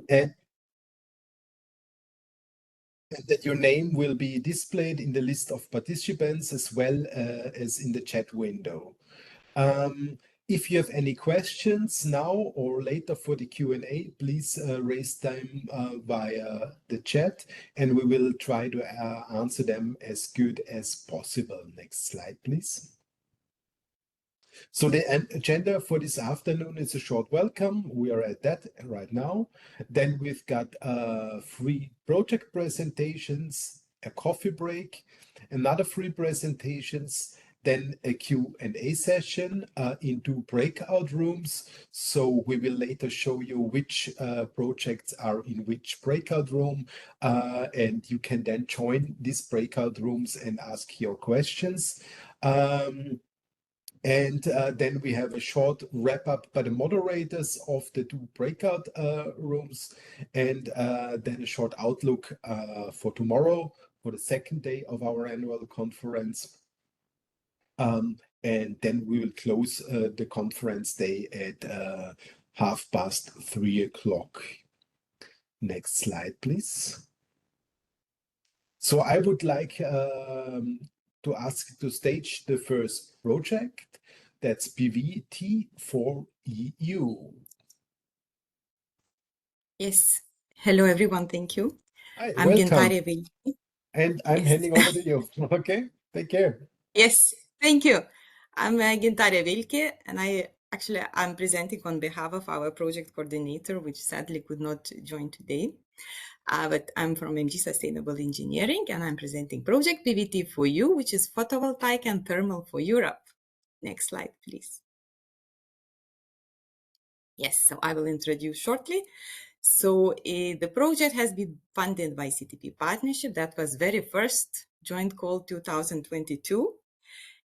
and that your name will be displayed in the list of participants as well as in the chat window. If you have any questions now or later for the Q&A, please raise them via the chat and we will try to answer them as good as possible. Next slide, please. So the agenda for this afternoon is a short welcome. We are at that right now. Then we've got 3 project presentations, a coffee break, another 3 presentations, then a Q&A session in 2 breakout rooms. So we will later show you which projects are in which breakout room, and you can then join these breakout rooms and ask your questions. And then we have a short wrap up by the moderators of the 2 breakout rooms, and then a short outlook for tomorrow, for the 2nd day of our annual conference. And then we will close the conference day at 3:30. Next slide, please. So I would like to ask to stage the first project. That's PVT4EU. Yes. Hello, everyone. Thank you. Hi, I'm Gintare Velike. And I'm handing over to you. Okay, take care. Yes, thank you. I'm Gintare Velike, and I'm presenting on behalf of our project coordinator, which sadly could not join today. But I'm from MG Sustainable Engineering, and I'm presenting project PVT4EU, which is photovoltaic and thermal for Europe. Next slide, please. Yes, so I will introduce shortly. So the project has been funded by CETPartnership. That was very first joint call 2022.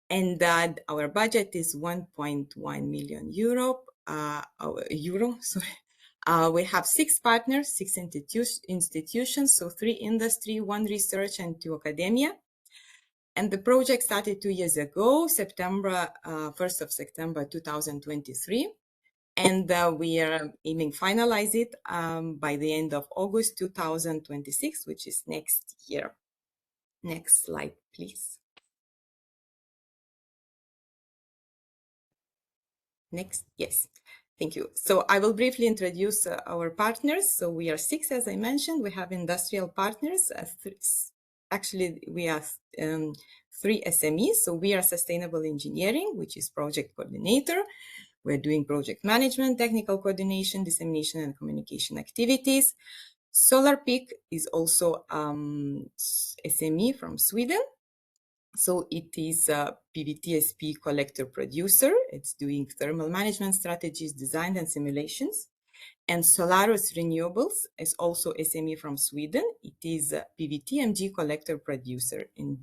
And our budget is 1.1 million euro. We have 6 partners, 6 institutions, so 3 industry, 1 research, and 2 academia. And the project started 2 years ago, 1st of September 2023. And we are aiming finalize it by the end of August 2026, which is next year. Next slide, please. Next, yes, thank you. So I will briefly introduce our partners. So we are 6, as I mentioned. We have industrial partners. Actually, we have 3 SMEs. So we are Sustainable Engineering, which is project coordinator. We're doing project management, technical coordination, dissemination, and communication activities. Solar Peak is also SME from Sweden. So it is a PVTSP collector producer. It's doing thermal management strategies, design and simulations. And Solarus Renewables is also SME from Sweden. It is a PVTMG collector producer in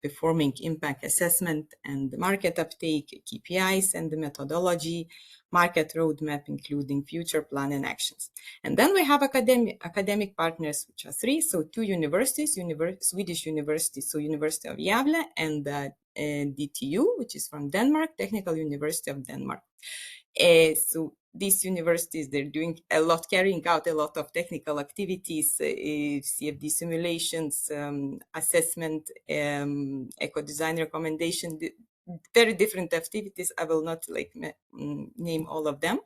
performing impact assessment and market uptake, KPIs and the methodology, market roadmap, including future plan and actions. And then we have academic partners, which are 3. So 2 universities, Swedish universities, so University of Gävle and DTU, which is from Denmark, Technical University of Denmark. So these universities, they're doing a lot, carrying out a lot of technical activities, CFD simulations, assessment, eco-design recommendation, very different activities. I will not name all of them.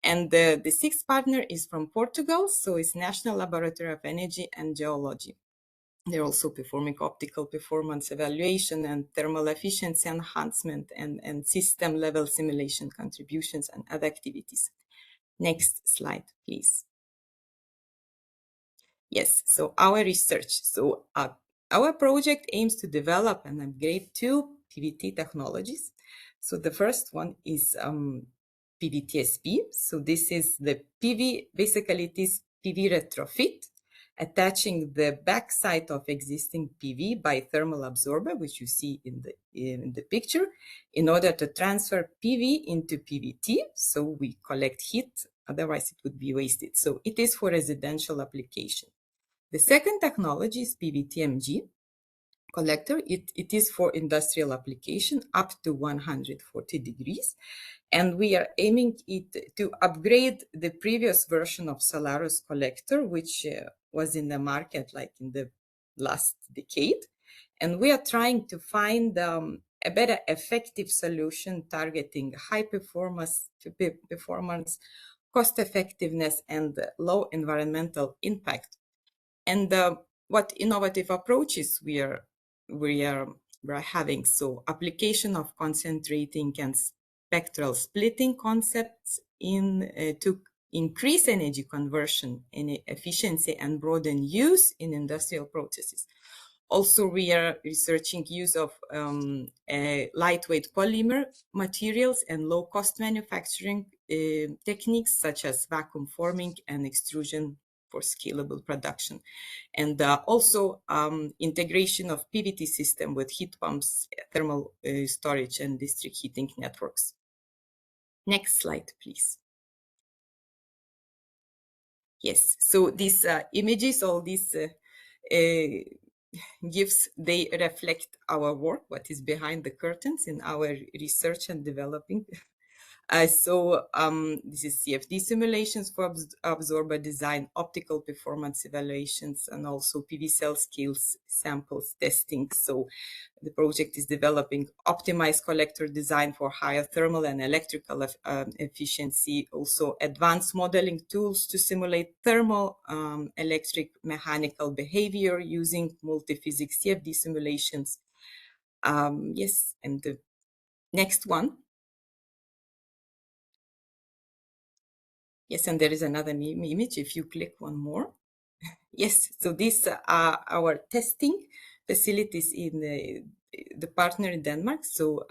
And the 6th partner is from Portugal, so it's National Laboratory of Energy and Geology. They're also performing optical performance evaluation and thermal efficiency enhancement and system level simulation contributions and other activities. Next slide, please. Yes, so our research. So our project aims to develop and upgrade 2 PVT technologies. So the first one is PVTSP. So this is the PV, basically it is PV retrofit, attaching the backside of existing PV by thermal absorber, which you see in the picture, in order to transfer PV into PVT. So we collect heat, otherwise it would be wasted. So it is for residential application. The second technology is PVTMG. collector. It is for industrial application up to 140 degrees. And we are aiming it to upgrade the previous version of Solarus collector, which was in the market like in the last decade. And we are trying to find a better effective solution targeting high performance, cost effectiveness, and low environmental impact. And what innovative approaches we are having. So application of concentrating and spectral splitting concepts to increase energy conversion in efficiency and broaden use in industrial processes. Also, we are researching use of lightweight polymer materials and low-cost manufacturing techniques such as vacuum forming and extrusion for scalable production. And also integration of PVT system with heat pumps, thermal storage, and district heating networks. Next slide, please. Yes, so these images, all these GIFs, they reflect our work, what is behind the curtains in our research and developing. This is CFD simulations for absorber design, optical performance evaluations, and also PV cell scales samples testing. So the project is developing optimized collector design for higher thermal and electrical efficiency, also advanced modeling tools to simulate thermal, electric, mechanical behavior using multi-physics CFD simulations. Yes, and the next one. Yes, and there is another image if you click one more. Yes, so these are our testing facilities in the partner in Denmark. So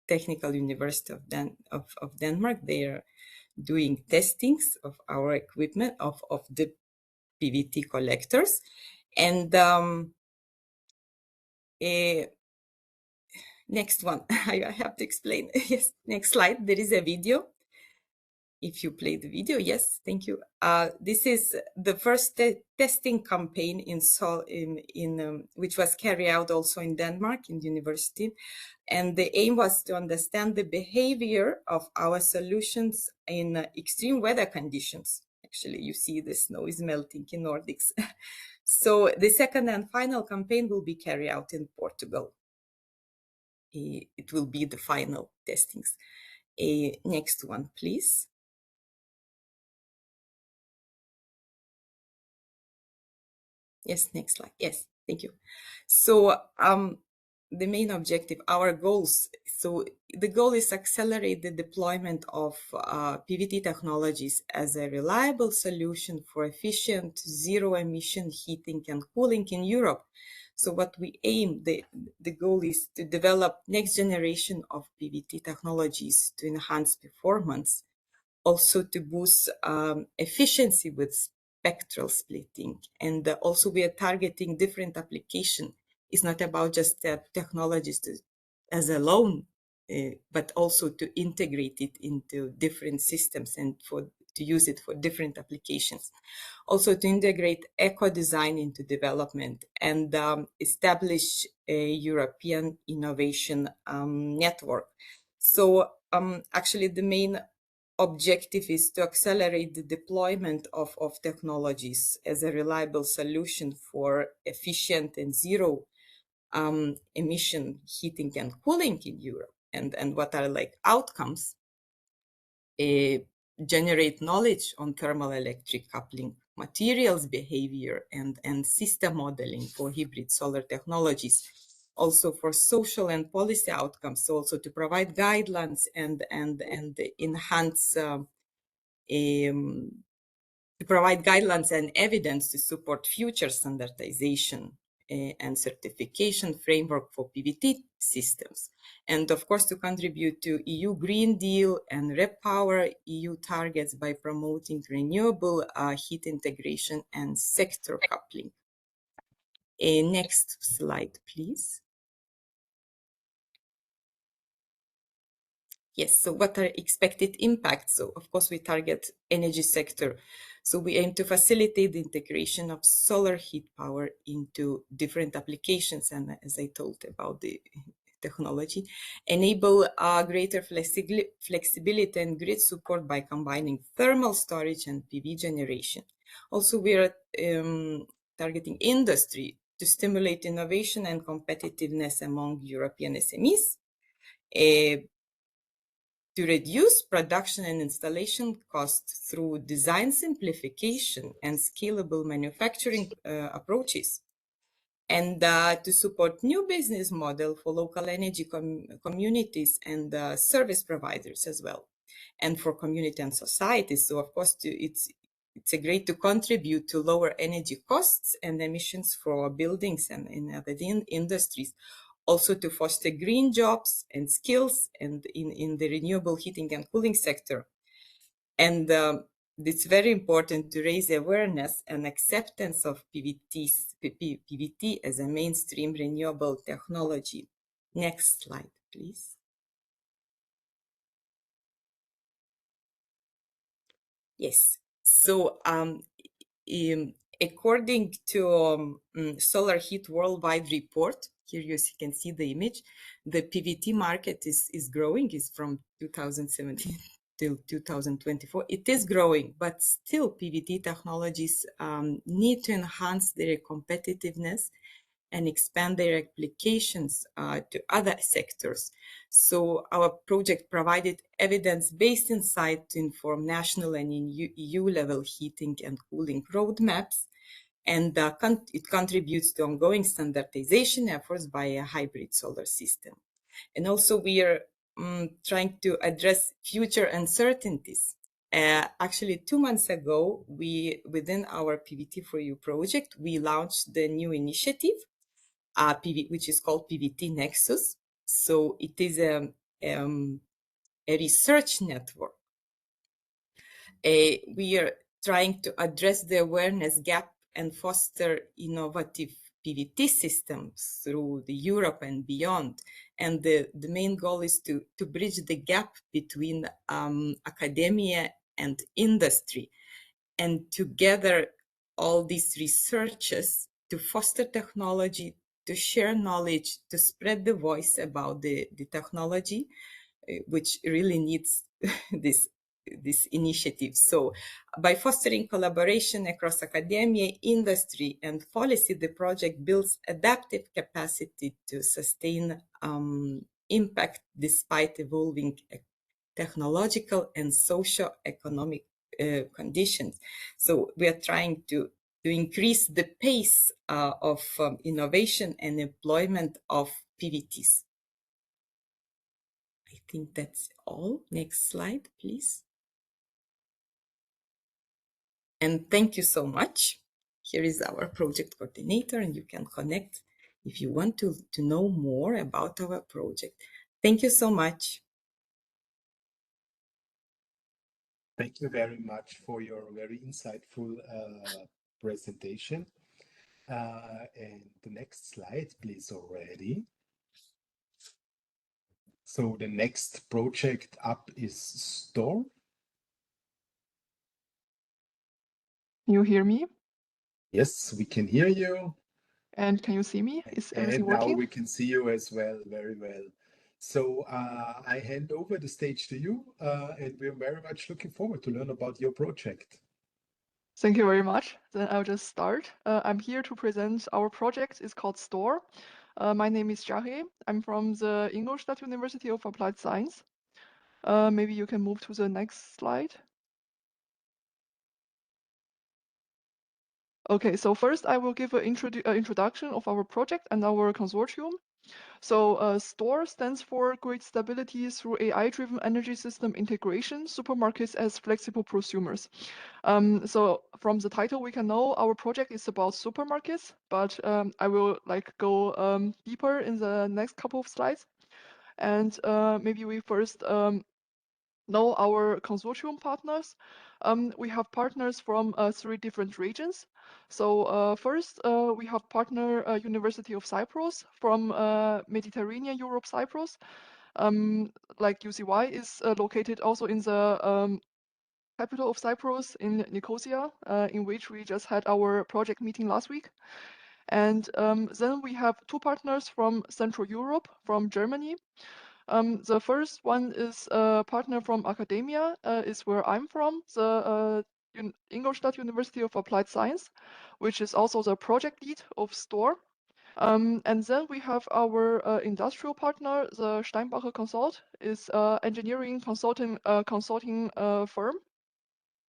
Technical University of Denmark, they are doing testings of our equipment, of the PVT collectors. And next one, I have to explain. Yes, next slide, there is a video. If you play the video, yes, thank you. This is the first testing campaign which was carried out also in Denmark, in the university. And the aim was to understand the behavior of our solutions in extreme weather conditions. Actually, you see the snow is melting in Nordics. So the second and final campaign will be carried out in Portugal. It will be the final testings. Next one, please. Yes, next slide. Yes, thank you. So the main objective, our goals. So the goal is accelerate the deployment of PVT technologies as a reliable solution for efficient zero-emission heating and cooling in Europe. So what we aim, the goal is to develop next generation of PVT technologies to enhance performance, also to boost efficiency with spectral splitting. And also we are targeting different application. It's not about just technologies as alone, but also to integrate it into different systems and to use it for different applications. Also to integrate eco-design into development and establish a European innovation network. So actually the main objective is to accelerate the deployment of technologies as a reliable solution for efficient and zero emission heating and cooling in Europe. And what are like outcomes? Generate knowledge on thermal electric coupling, materials behavior, and system modeling for hybrid solar technologies. Also for social and policy outcomes, so also to provide guidelines and enhance, to provide guidelines and evidence to support future standardization and certification framework for PVT systems. And of course, to contribute to EU Green Deal and REPower EU targets by promoting renewable heat integration and sector coupling. Next slide, please. Yes, so what are expected impacts? So of course we target energy sector. So we aim to facilitate the integration of solar heat power into different applications. And as I told about the technology, enable greater flexibility and grid support by combining thermal storage and PV generation. Also, we are targeting industry to stimulate innovation and competitiveness among European SMEs. To reduce production and installation costs through design simplification and scalable manufacturing approaches, and to support new business model for local energy communities and service providers as well, and for community and society. So of course, it's a great to contribute to lower energy costs and emissions for buildings and in other industries. Also to foster green jobs and skills and in the renewable heating and cooling sector. And it's very important to raise awareness and acceptance of PVT as a mainstream renewable technology. Next slide, please. Yes, so according to Solar Heat Worldwide report, here you can see the image, the PVT market is growing, is from 2017 till 2024. It is growing, but still PVT technologies need to enhance their competitiveness and expand their applications to other sectors. So our project provided evidence-based insight to inform national and EU level heating and cooling roadmaps, and it contributes to ongoing standardization efforts by a hybrid solar system. And also we are trying to address future uncertainties. Actually, 2 months ago, within our PVT4U project, we launched the new initiative, which is called PVT Nexus. So it is a research network. We are trying to address the awareness gap and foster innovative PVT systems through the Europe and beyond. And the main goal is to bridge the gap between academia and industry, and together all these researchers to foster technology, to share knowledge, to spread the voice about the technology, which really needs this initiative. So by fostering collaboration across academia, industry, and policy, the project builds adaptive capacity to sustain impact despite evolving technological and socio-economic conditions. So we are trying to increase the pace of innovation and employment of PVTs. I think that's all. Next slide, please. And thank you so much. Here is our project coordinator, and you can connect if you want to know more about our project. Thank you so much. Thank you very much for your very insightful presentation. And the next slide, please, already. So the next project up is Store. You hear me? Yes, we can hear you. And can you see me? Is everything working? Now we can see you as well, very well. So I hand over the stage to you, and we're very much looking forward to learn about your project. Thank you very much. Then I'll just start. I'm here to present our project. It's called STORE. My name is Jahe. I'm from the Ingolstadt University of Applied Science. Maybe you can move to the next slide. Okay, so first I will give an introduction of our project and our consortium. So STORE stands for Grid Stability through AI-driven energy system integration, supermarkets as flexible prosumers. So from the title, we can know our project is about supermarkets, but I will go deeper in the next couple of slides. And maybe we first know our consortium partners. We have partners from 3 different regions. So first, we have partner University of Cyprus from Mediterranean Europe, Cyprus. like UCY, is located also in the capital of Cyprus, in Nicosia, in which we just had our project meeting last week. And then we have two partners from Central Europe, from Germany. The first one is a partner from academia, is where I'm from, the Ingolstadt University of Applied Science, which is also the project lead of STOR. And then we have our industrial partner, the Steinbacher Consult, is engineering consulting firm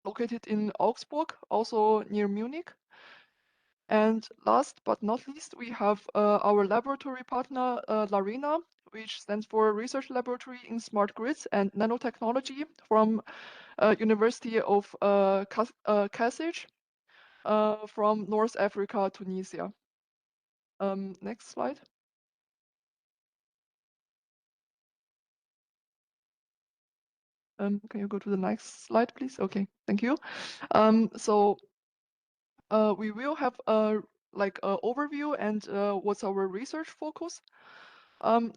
located in Augsburg, also near Munich. And last but not least, we have our laboratory partner, LARENA, which stands for Research Laboratory in Smart Grids and Nanotechnology from University of Kasich from North Africa, Tunisia. Next slide. Can you go to the next slide, please? Okay, thank you. So we will have like an overview and what's our research focus.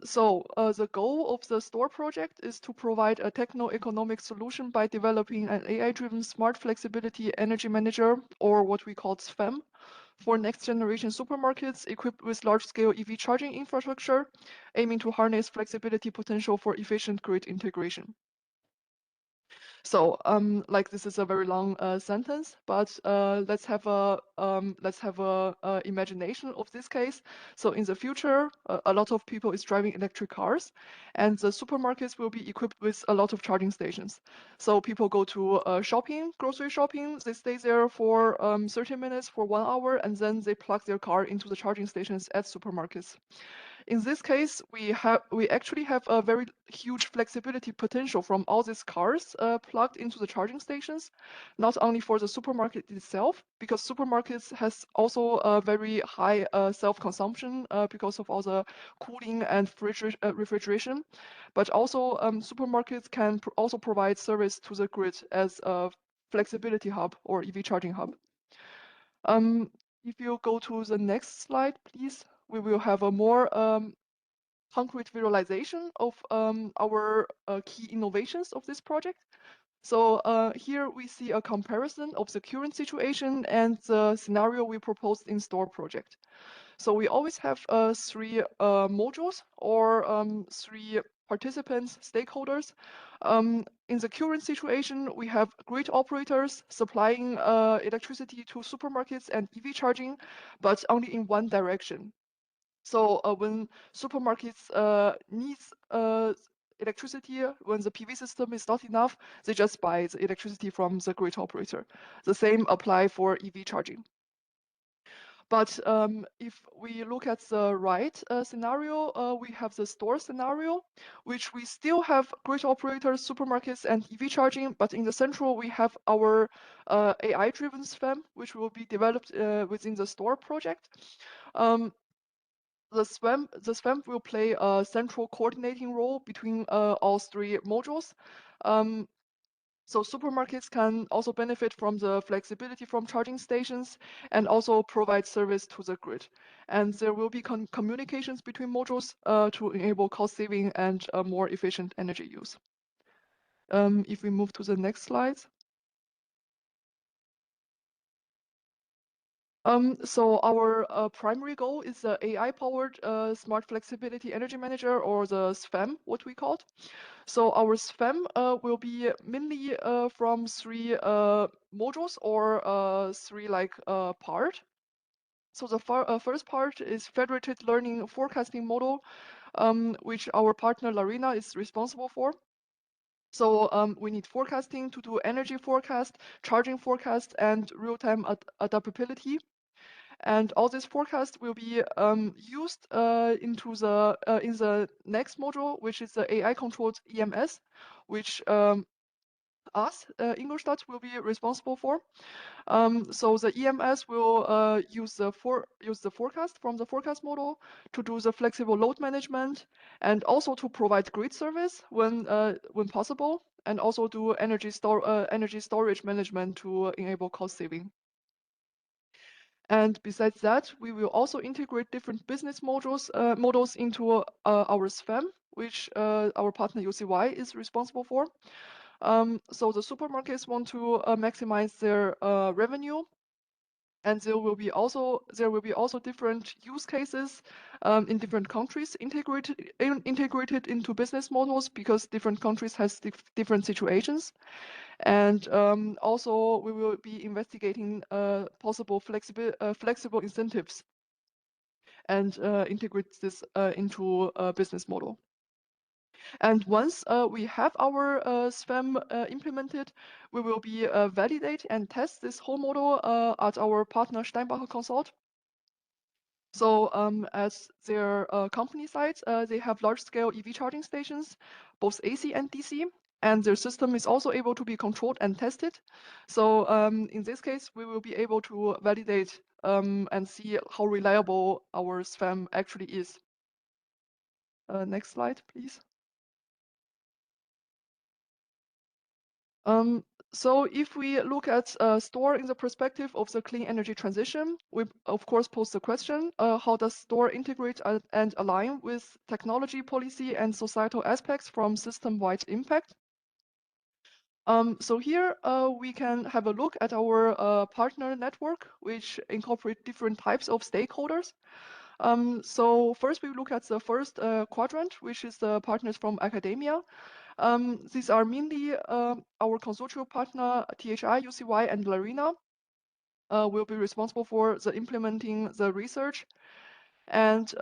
So the goal of the STOR project is to provide a techno-economic solution by developing an AI-driven smart flexibility energy manager, or what we call SFEM, for next-generation supermarkets equipped with large-scale EV charging infrastructure, aiming to harness flexibility potential for efficient grid integration. So, like this is a very long sentence, but let's have a imagination of this case. So in the future, a lot of people is driving electric cars, and the supermarkets will be equipped with a lot of charging stations. So people go to shopping, grocery shopping. They stay there for 30 minutes, for 1 hour, and then they plug their car into the charging stations at supermarkets. In this case, we actually have a very huge flexibility potential from all these cars plugged into the charging stations, not only for the supermarket itself, because supermarkets has also a very high self-consumption because of all the cooling and refrigeration, but also supermarkets can also provide service to the grid as a flexibility hub or EV charging hub. If you go to the next slide, please, we will have a more concrete visualization of our key innovations of this project. So here we see a comparison of the current situation and the scenario we proposed in STOR project. So we always have 3 modules or 3 participants, stakeholders. In the current situation, we have grid operators supplying electricity to supermarkets and EV charging, but only in one direction. So when supermarkets needs electricity, when the PV system is not enough, they just buy the electricity from the grid operator. The same apply for EV charging. But if we look at the right scenario, we have the STOR scenario, which we still have grid operators, supermarkets, and EV charging, but in the central we have our AI-driven SFEM, which will be developed within the STOR project. The SFEM will play a central coordinating role between all 3 modules. So supermarkets can also benefit from the flexibility from charging stations and also provide service to the grid. And there will be communications between modules to enable cost saving and a more efficient energy use. If we move to the next slide. So our primary goal is the AI-powered Smart Flexibility Energy Manager, or the SFEM, what we called. So our SFEM will be mainly from 3 modules or 3 like part. So the first part is federated learning forecasting model, which our partner LARENA is responsible for. So we need forecasting to do energy forecast, charging forecast, and real-time adaptability. And all this forecast will be used into the in the next module, which is the AI-controlled EMS, which us, Ingolstadt, will be responsible for. So the EMS will use the forecast from the forecast model to do the flexible load management, and also to provide grid service when possible, and also do energy storage management to enable cost saving. And besides that, we will also integrate different business models into our SFAM, which our partner UCY is responsible for. So the supermarkets want to maximize their revenue, and there will be also different use cases in different countries integrated into business models, because different countries has different situations. And also we will be investigating possible flexible incentives and integrate this into a business model. And once we have our SFAM implemented, we will be validate and test this whole model at our partner Steinbacher Consult. So as their company sites, they have large-scale EV charging stations, both AC and DC, and their system is also able to be controlled and tested. So in this case, we will be able to validate and see how reliable our SFAM actually is. Next slide, please. So if we look at STOR in the perspective of the clean energy transition, we of course pose the question, how does STOR integrate and align with technology policy and societal aspects from system-wide impact? So here we can have a look at our partner network, which incorporate different types of stakeholders. So first we look at the first quadrant, which is the partners from academia. These are mainly our consortium partner, THI, UCY, and Larina will be responsible for the implementing the research. And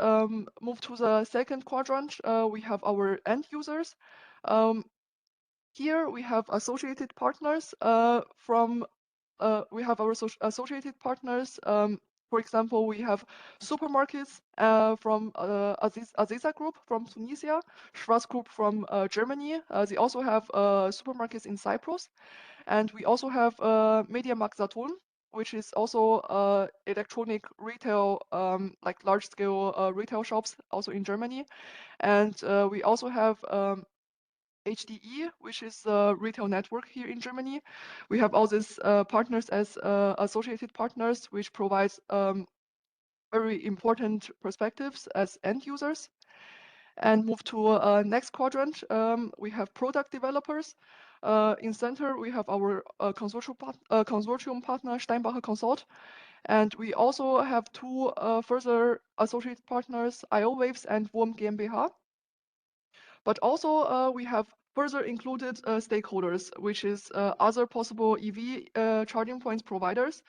move to the second quadrant, we have our end users. Here we have associated partners we have our associated partners. For example, we have supermarkets from Aziza Group from Tunisia, Schwarz Group from Germany. They also have supermarkets in Cyprus. And we also have MediaMarkt Saturn, which is also electronic retail, like large-scale retail shops, also in Germany. And we also have HDE, which is a retail network here in Germany. We have all these partners as associated partners, which provides very important perspectives as end users. And move to next quadrant, we have product developers. In center, we have our consortium partner, Steinbacher Consult. And we also have two further associated partners, IOWaves and WOM GmbH. But also we have further included stakeholders, which is other possible EV charging points providers.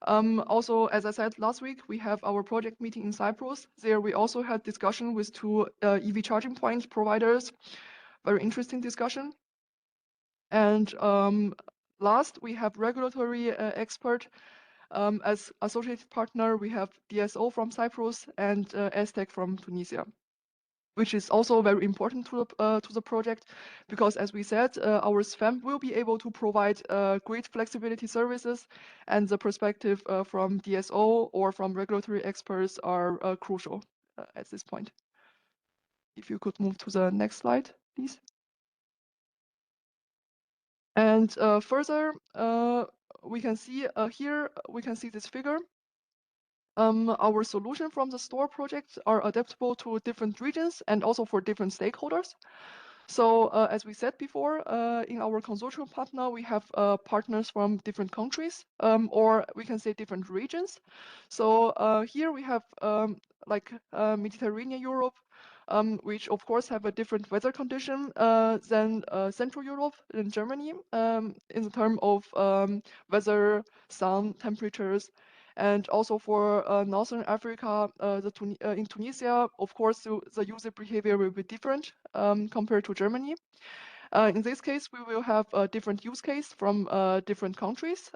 Also, as I said last week, we have our project meeting in Cyprus. There we also had discussion with two EV charging point providers. Very interesting discussion. And last, we have regulatory expert. As associated partner, we have DSO from Cyprus and Aztec from Tunisia, which is also very important to the project, because as we said, our SFAM will be able to provide great flexibility services, and the perspective from DSO or from regulatory experts are crucial at this point. If you could move to the next slide, please. And further, we can see here, we can see this figure. Our solution from the STOR project are adaptable to different regions and also for different stakeholders. So as we said before, in our consortium partner, we have partners from different countries, or we can say different regions. So here we have like Mediterranean Europe, which of course have a different weather condition than Central Europe and Germany in the term of weather, sun, temperatures. And also for Northern Africa, in Tunisia, of course, the user behavior will be different compared to Germany. In this case, we will have a different use case from different countries,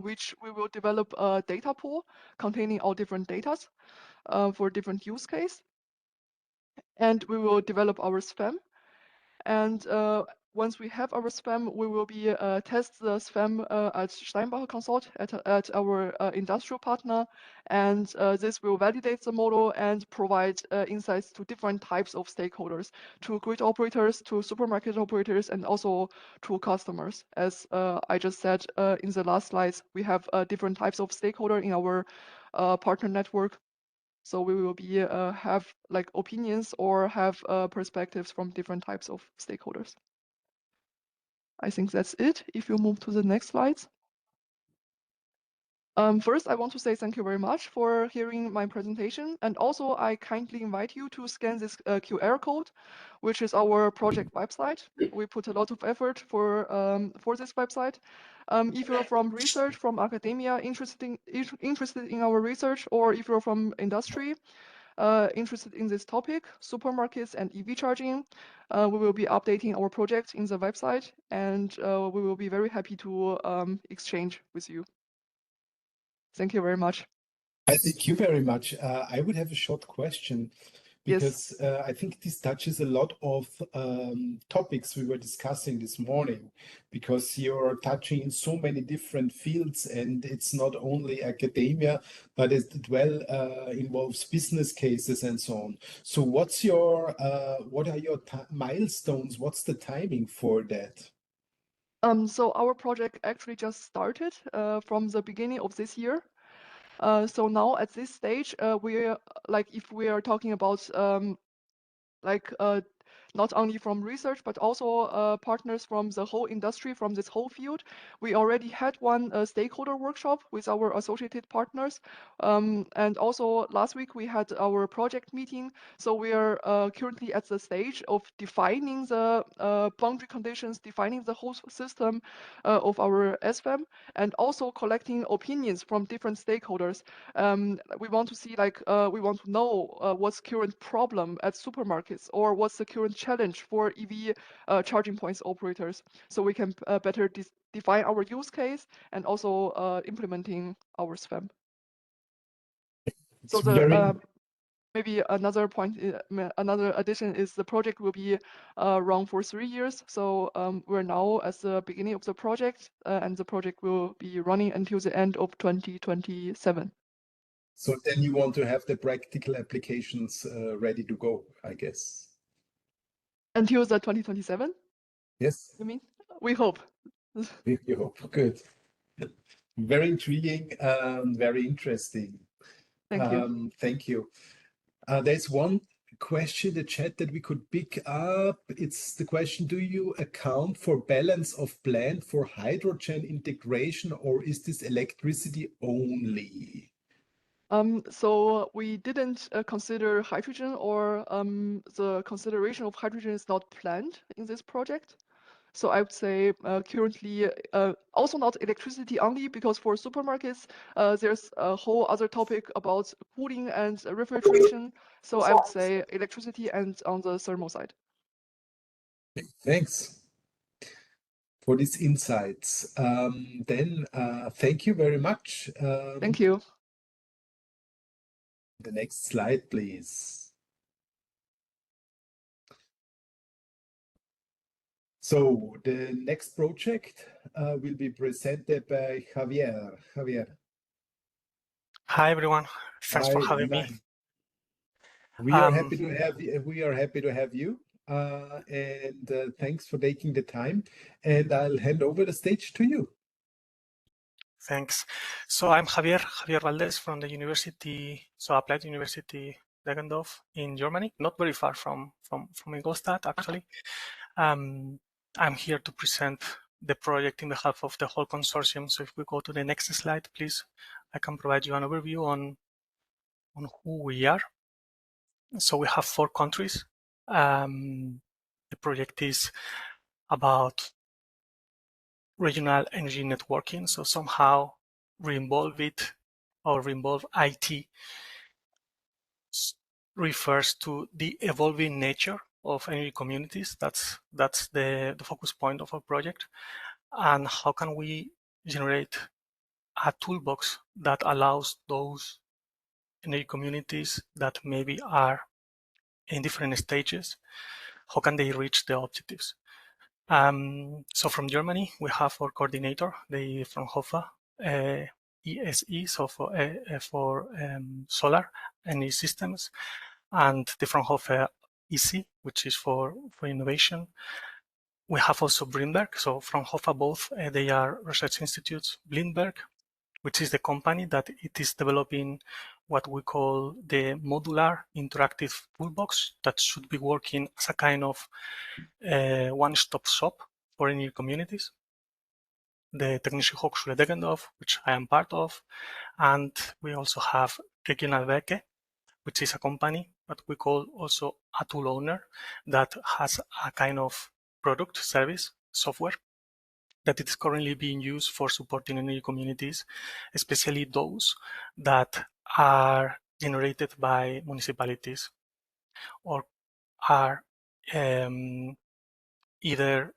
which we will develop a data pool containing all different data for different use case. And we will develop our SFAM. And once we have our SVEM, we will be test the SVEM at Steinbach Consult at our industrial partner, and this will validate the model and provide insights to different types of stakeholders, to grid operators, to supermarket operators, and also to customers. As I just said in the last slides, we have different types of stakeholder in our partner network. So we will be have like opinions or have perspectives from different types of stakeholders. I think that's it. If you move to the next slides. First, I want to say thank you very much for hearing my presentation. And also, I kindly invite you to scan this QR code, which is our project website. We put a lot of effort for this website. If you're from research, from academia, interested in our research, or if you're from industry, interested in this topic, supermarkets and EV charging, we will be updating our project in the website, and we will be very happy to exchange with you. Thank you very much. Thank you very much. I would have a short question, because I think this touches a lot of topics we were discussing this morning, because you're touching so many different fields, and it's not only academia, but it well involves business cases and so on. So what are your milestones? What's the timing for that? So our project actually just started from the beginning of this year. So now at this stage, we're like, if we are talking about not only from research, but also partners from the whole industry, from this whole field. We already had one stakeholder workshop with our associated partners. And also last week we had our project meeting. So we are currently at the stage of defining the boundary conditions, defining the whole system of our SVEM, and also collecting opinions from different stakeholders. We want to see, we want to know what's current problem at supermarkets, or what's the current challenge for EV charging points operators, so we can better define our use case and also implementing our SVEM. So maybe another point, another addition is the project will be run for 3 years. So we're now at the beginning of the project, and the project will be running until the end of 2027. So then you want to have the practical applications ready to go, I guess. Until the 2027? Yes. You mean? We hope. We hope. Good. Very intriguing, very interesting. Thank you. Thank you. There's one question in the chat that we could pick up. It's the question: do you account for balance of plant for hydrogen integration, or is this electricity only? So we didn't consider hydrogen, or the consideration of hydrogen is not planned in this project. So I would say currently also not electricity only, because for supermarkets, there's a whole other topic about cooling and refrigeration. So I would say electricity and on the thermal side. Thanks for these insights. Then thank you very much. Thank you. The next slide, please. So the next project will be presented by Javier. Javier. Hi everyone. Thanks for having me. We are happy to have you. We are happy to have you. And thanks for taking the time. And I'll hand over the stage to you. Thanks. So I'm Javier Valdez from the University, Applied University Deggendorf in Germany, not very far from Ingolstadt, actually. I'm here to present the project in behalf of the whole consortium. So if we go to the next slide, please, I can provide you an overview on who we are. So we have 4 countries. The project is about regional energy networking. So somehow REvolveIT or REvolveIT refers to the evolving nature of energy communities. That's the focus point of our project. And how can we generate a toolbox that allows those energy communities that maybe are in different stages, how can they reach the objectives? So from Germany, we have our coordinator, the Fraunhofer ESE, so for solar energy systems, and the Fraunhofer EC, which is for innovation. We have also Blindberg. So Fraunhofer, both they are research institutes. Blindberg, which is the company that it is developing what we call the modular interactive toolbox that should be working as a kind of one-stop shop for energy communities. The Technische Hochschule Deggendorf, which I am part of, and we also have REvolveIT, which is a company that we call also a tool owner that has a kind of product, service, software that it is currently being used for supporting energy communities, especially those that are generated by municipalities or are either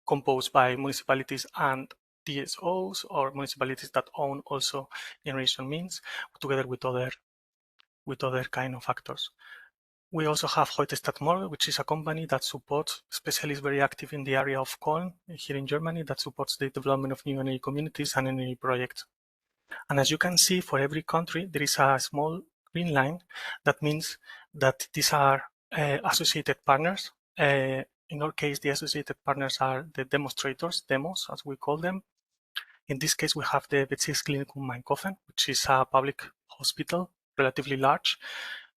composed by municipalities and DSOs or municipalities that own also generation means, together with other kind of factors. We also have Heute Stadtmorgen, which is a company that supports, especially is very active in the area of Köln here in Germany, that supports the development of new energy communities and energy projects. And as you can see, for every country, there is a small green line. That means that these are associated partners. In our case, the associated partners are the demos, as we call them. In this case, we have the Bezirksklinikum Main-Kofen, which is a public hospital, relatively large,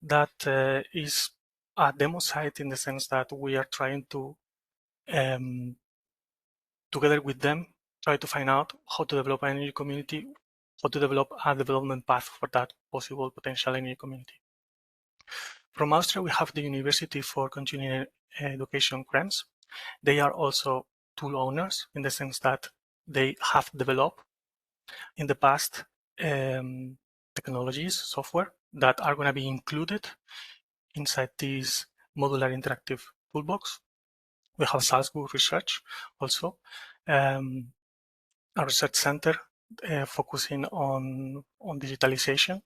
that is a demo site in the sense that we are trying to, together with them, try to find out how to develop an energy community, how to develop a development path for that possible potential energy community. From Austria, we have the University for Continuing Education, Krems. They are also tool owners in the sense that they have developed in the past technologies, software that are going to be included inside this modular interactive toolbox. We have Salzburg Research also, a research center focusing on digitalization,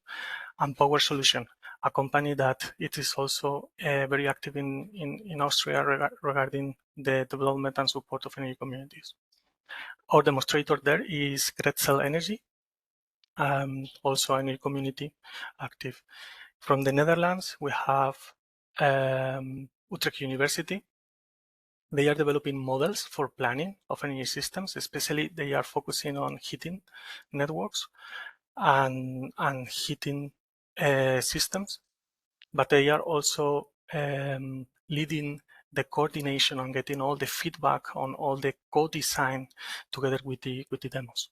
and Power Solution, a company that it is also very active in Austria regarding the development and support of energy communities. Our demonstrator there is Gretzel Energy, also energy community active. From the Netherlands, we have Utrecht University. They are developing models for planning of energy systems, especially they are focusing on heating networks and heating systems, but they are also leading the coordination on getting all the feedback on all the co-design together with the demos.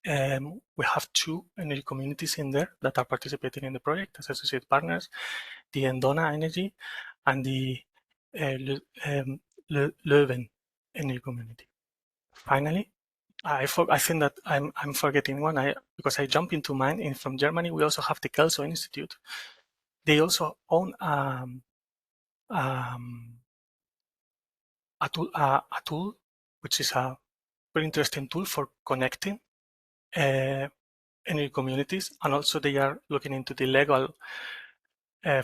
We have 2 energy communities in there that are participating in the project as associate partners, the Endona Energy and the Leuven energy community. Finally, I think that I'm forgetting one because I jump into mine. From Germany, we also have the Kelso Institute. They also own a tool, which is a very interesting tool for connecting energy communities, and also they are looking into the legal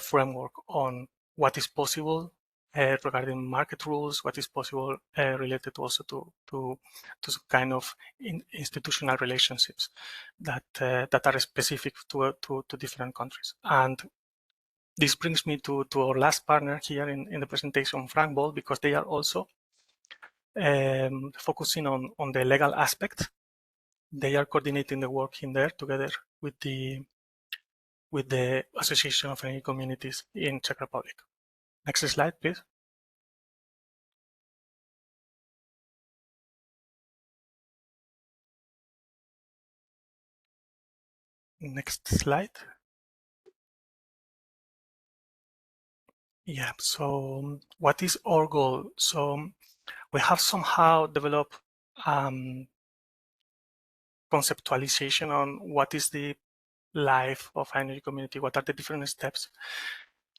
framework on what is possible regarding market rules, what is possible related also to some kind of institutional relationships that are specific to different countries. And this brings me to our last partner here in the presentation, Frank Boll, because they are also focusing on the legal aspect. They are coordinating the work in there together with the Association of Energy Communities in Czech Republic. Next slide, please. Next slide. Yeah, so what is our goal? So we have somehow developed conceptualization on what is the life of energy community, what are the different steps.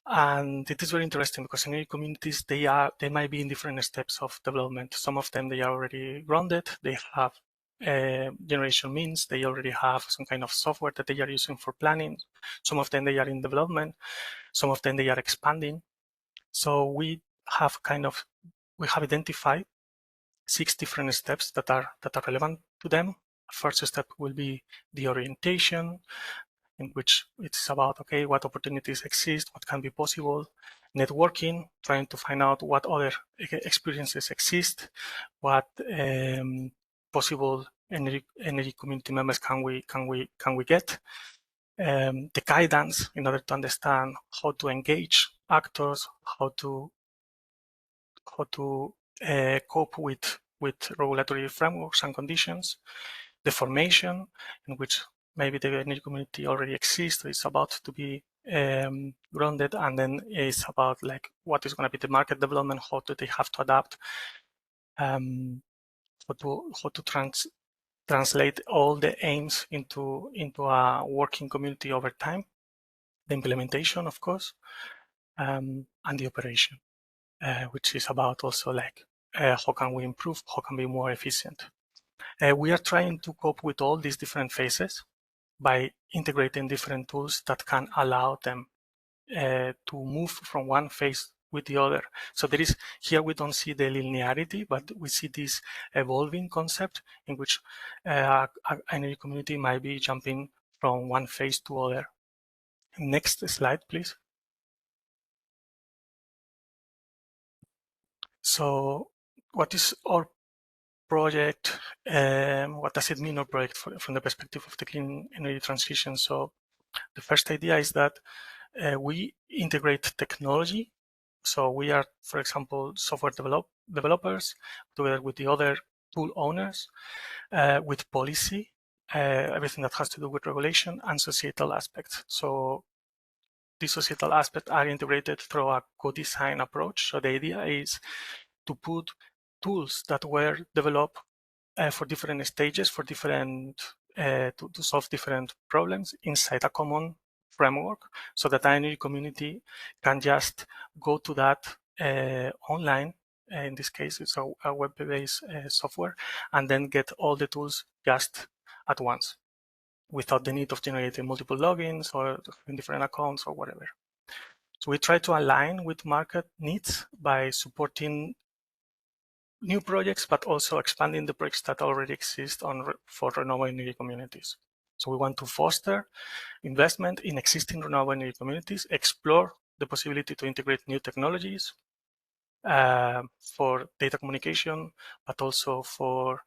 And it is very interesting because energy communities, they might be in different steps of development. Some of them, they are already grounded, they have generation means, they already have some kind of software that they are using for planning. Some of them, they are in development. Some of them, they are expanding. So we have identified 6 different steps that are relevant to them. First step will be the orientation, in which it's about, okay, what opportunities exist, what can be possible. Networking, trying to find out what other experiences exist, what possible energy community members can we get. The guidance in order to understand how to engage actors, how to cope with regulatory frameworks and conditions. The formation, in which maybe the energy community already exists, it's about to be grounded, and then it's about like what is going to be the market development, how do they have to adapt, how to translate all the aims into a working community over time, the implementation, of course, and the operation, which is about also like how can we improve, how can we be more efficient. We are trying to cope with all these different phases by integrating different tools that can allow them to move from one phase with the other. So there is, here we don't see the linearity, but we see this evolving concept in which an energy community might be jumping from one phase to other. Next slide, please. So what is our project? What does it mean, our project, from the perspective of the clean energy transition? So the first idea is that we integrate technology. So we are, for example, software developers together with the other tool owners, with policy, everything that has to do with regulation and societal aspects. So these societal aspects are integrated through a co-design approach. So the idea is to put tools that were developed for different stages, for different to solve different problems inside a common framework, so that the energy community can just go to that online. In this case, it's a web-based software, and then get all the tools just at once, without the need of generating multiple logins or different accounts or whatever. So we try to align with market needs by supporting new projects, but also expanding the projects that already exist for renewable energy communities. So we want to foster investment in existing renewable energy communities, explore the possibility to integrate new technologies for data communication, but also for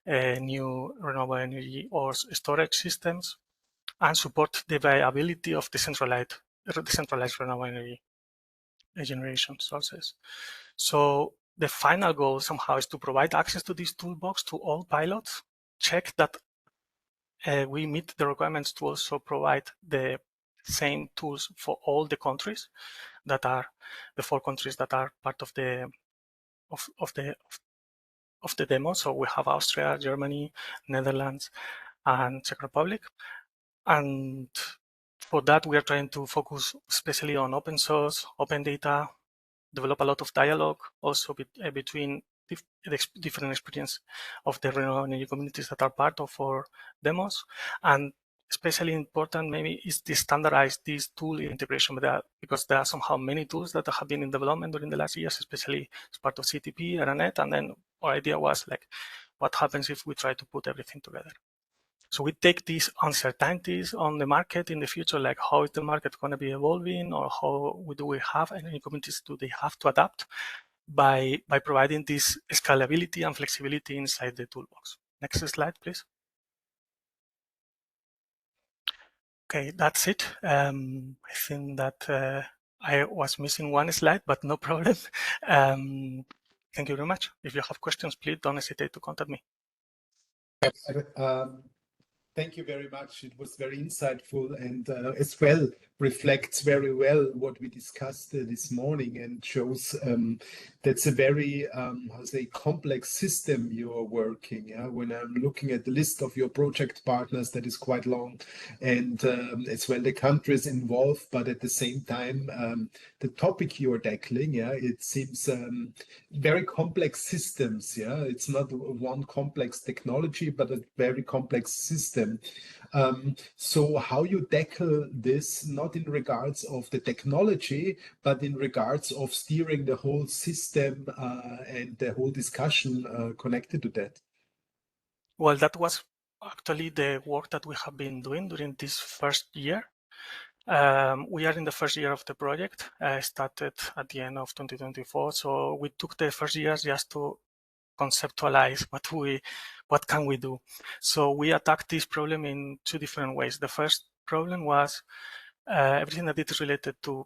new renewable energy or storage systems, and support the viability of decentralized renewable energy generation sources. So the final goal somehow is to provide access to this toolbox to all pilots, check that we meet the requirements to also provide the same tools for all the countries that are the 4 countries that are part of the demo. So we have Austria, Germany, Netherlands, and Czech Republic. And for that, we are trying to focus especially on open source, open data, develop a lot of dialogue also between different experience of the renewable energy communities that are part of our demos. And especially important maybe is to standardize this tool integration, because there are somehow many tools that have been in development during the last years, especially as part of CETP, ELECTROMET, and then our idea was like, what happens if we try to put everything together? So we take these uncertainties on the market in the future, like how is the market going to be evolving, or how do we have energy communities, do they have to adapt, by providing this scalability and flexibility inside the toolbox. Next slide, please. Okay, that's it. I think that I was missing one slide, but no problem. Thank you very much. If you have questions, please don't hesitate to contact me. Thank you very much. It was very insightful, and as well reflects very well what we discussed this morning, and shows that's a very how say complex system you are working. When I'm looking at the list of your project partners, that is quite long, and as well the countries involved, but at the same time the topic you are tackling, it seems very complex systems. It's not one complex technology, but a very complex system. system. So how you tackle this, not in regards of the technology, but in regards of steering the whole system and the whole discussion connected to that? Well, that was actually the work that we have been doing during this first year. We are in the first year of the project. Started at the end of 2024. So we took the first year just to conceptualize what can we do. So we attacked this problem in two different ways. The first problem was everything that is related to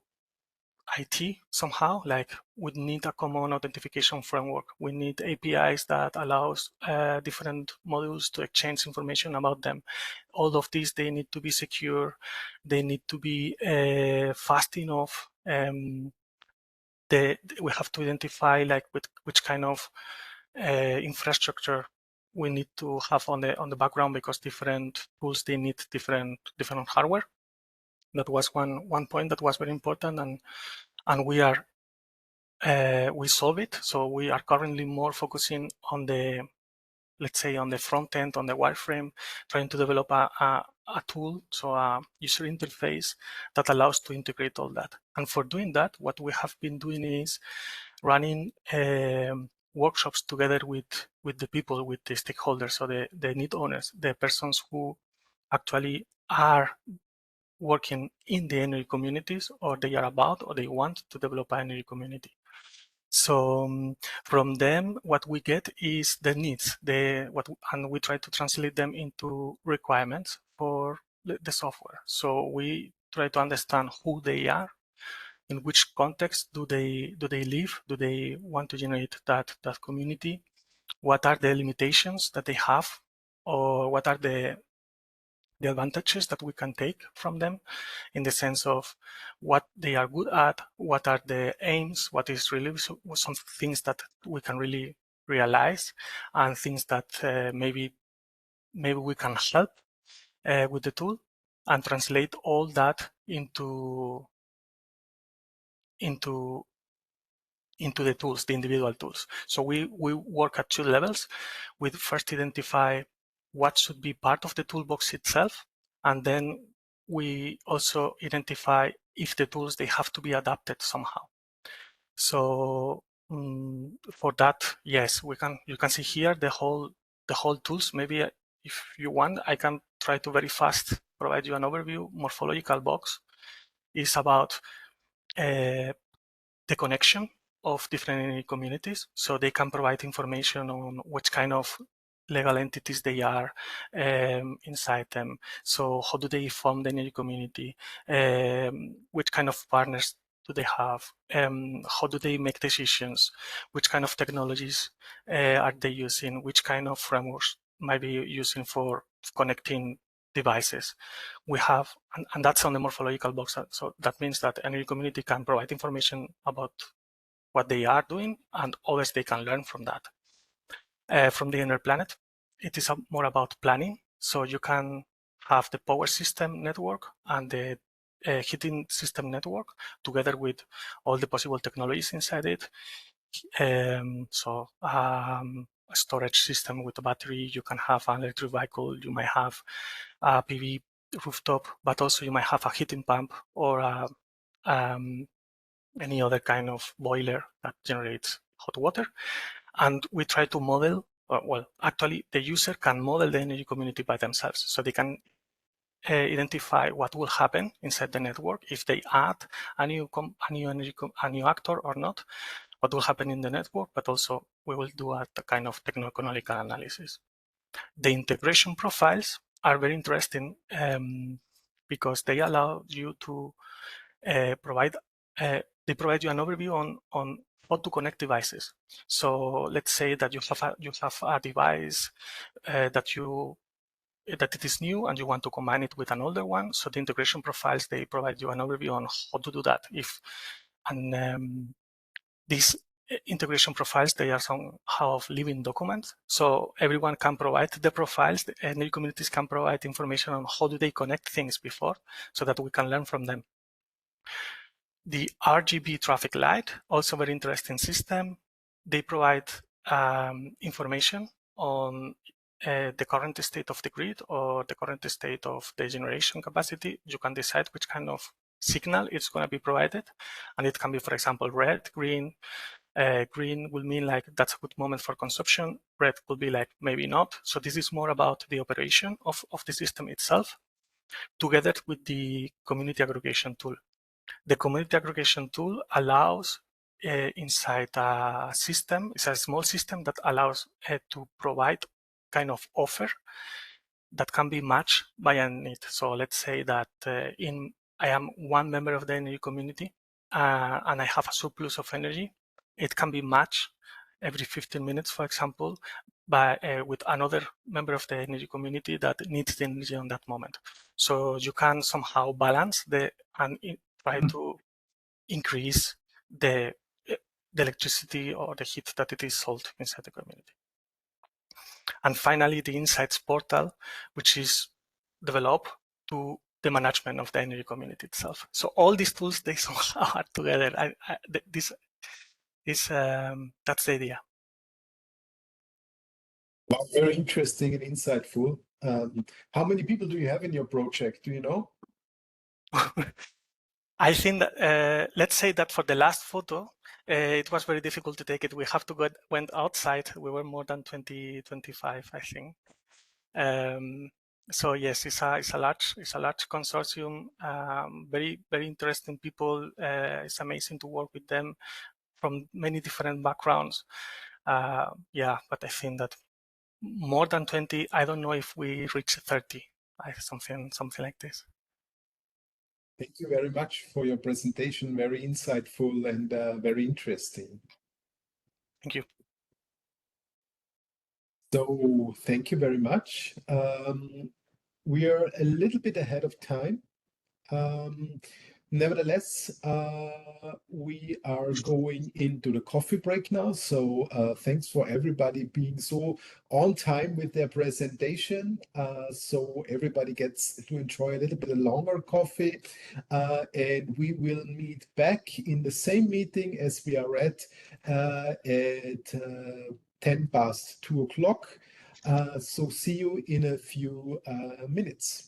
IT somehow, like we need a common authentication framework. We need APIs that allows different modules to exchange information about them. All of these, they need to be secure. They need to be fast enough. We have to identify like which kind of infrastructure we need to have on the background, because different tools, they need different hardware. That was one point that was very important, and we solve it. So we are currently more focusing on the, let's say, on the front end, on the wireframe, trying to develop a tool, so a user interface that allows to integrate all that. And for doing that, what we have been doing is running workshops together with the people, with the stakeholders, so the need owners, the persons who actually are working in the energy communities, or they are about, or they want to develop an energy community. So from them, what we get is the needs, and we try to translate them into requirements for the software. So we try to understand who they are, in which context do they live, do they want to generate that community, what are the limitations that they have, or what are the advantages that we can take from them, in the sense of what they are good at, what are the aims, what is really some things that we can really realize, and things that maybe we can help with the tool, and translate all that into the tools, the individual tools. So we work at two levels. We first identify what should be part of the toolbox itself, and then we also identify if the tools, they have to be adapted somehow. So for that, yes, you can see here the whole tools. Maybe if you want, I can try to very fast provide you an overview. Morphological box is about the connection of different energy communities, so they can provide information on which kind of legal entities they are inside them. So how do they form the energy community? Which kind of partners do they have? How do they make decisions? Which kind of technologies are they using? Which kind of frameworks might be using for connecting devices? We have, and that's on the morphological box. So that means that energy community can provide information about what they are doing, and others, they can learn from that. From the inner planet, it is more about planning. So you can have the power system network and the heating system network together with all the possible technologies inside it. A storage system with a battery, you can have an electric vehicle, you might have a PV rooftop, but also you might have a heating pump, or any other kind of boiler that generates hot water. And we try to model, well, actually the user can model the energy community by themselves. So they can identify what will happen inside the network if they add a new actor or not, what will happen in the network, but also we will do a kind of techno-economical analysis. The integration profiles are very interesting because they allow you to provide you an overview on how to connect devices. So let's say that you have a device that it is new and you want to combine it with an older one. So the integration profiles, they provide you an overview on how to do that. These integration profiles, they are somehow living documents. So everyone can provide the profiles, the energy communities can provide information on how do they connect things before, so that we can learn from them. The RGB traffic light, also very interesting system. They provide information on the current state of the grid or the current state of the generation capacity, you can decide which kind of signal it's going to be provided. And it can be, for example, red, green. Green will mean like that's a good moment for consumption. Red could be like maybe not. So this is more about the operation of the system itself, together with the community aggregation tool. The community aggregation tool allows inside a system, it's a small system that allows to provide kind of offer that can be matched by a need. So let's say that I am one member of the energy community and I have a surplus of energy. It can be matched every 15 minutes, for example, by with another member of the energy community that needs the energy on that moment. So you can somehow balance and try to increase the electricity or the heat that it is sold inside the community. And finally, the Insights portal, which is developed to the management of the energy community itself. So all these tools, they somehow are together. That's the idea. Wow, very interesting and insightful. How many people do you have in your project? Do you know? I think that, let's say that for the last photo, it was very difficult to take it. We have to went outside. We were more than 20, 25, I think. So yes, it's a large consortium. Very interesting people. It's amazing to work with them from many different backgrounds. Yeah, but I think that more than 20. I don't know if we reach 30. Something like this. Thank you very much for your presentation. Very insightful and very interesting. Thank you. So thank you very much. We are a little bit ahead of time. Nevertheless, we are going into the coffee break now. So thanks for everybody being so on time with their presentation. So everybody gets to enjoy a little bit longer coffee. And we will meet back in the same meeting as we are at 10 past 2 o'clock. So see you in a few minutes.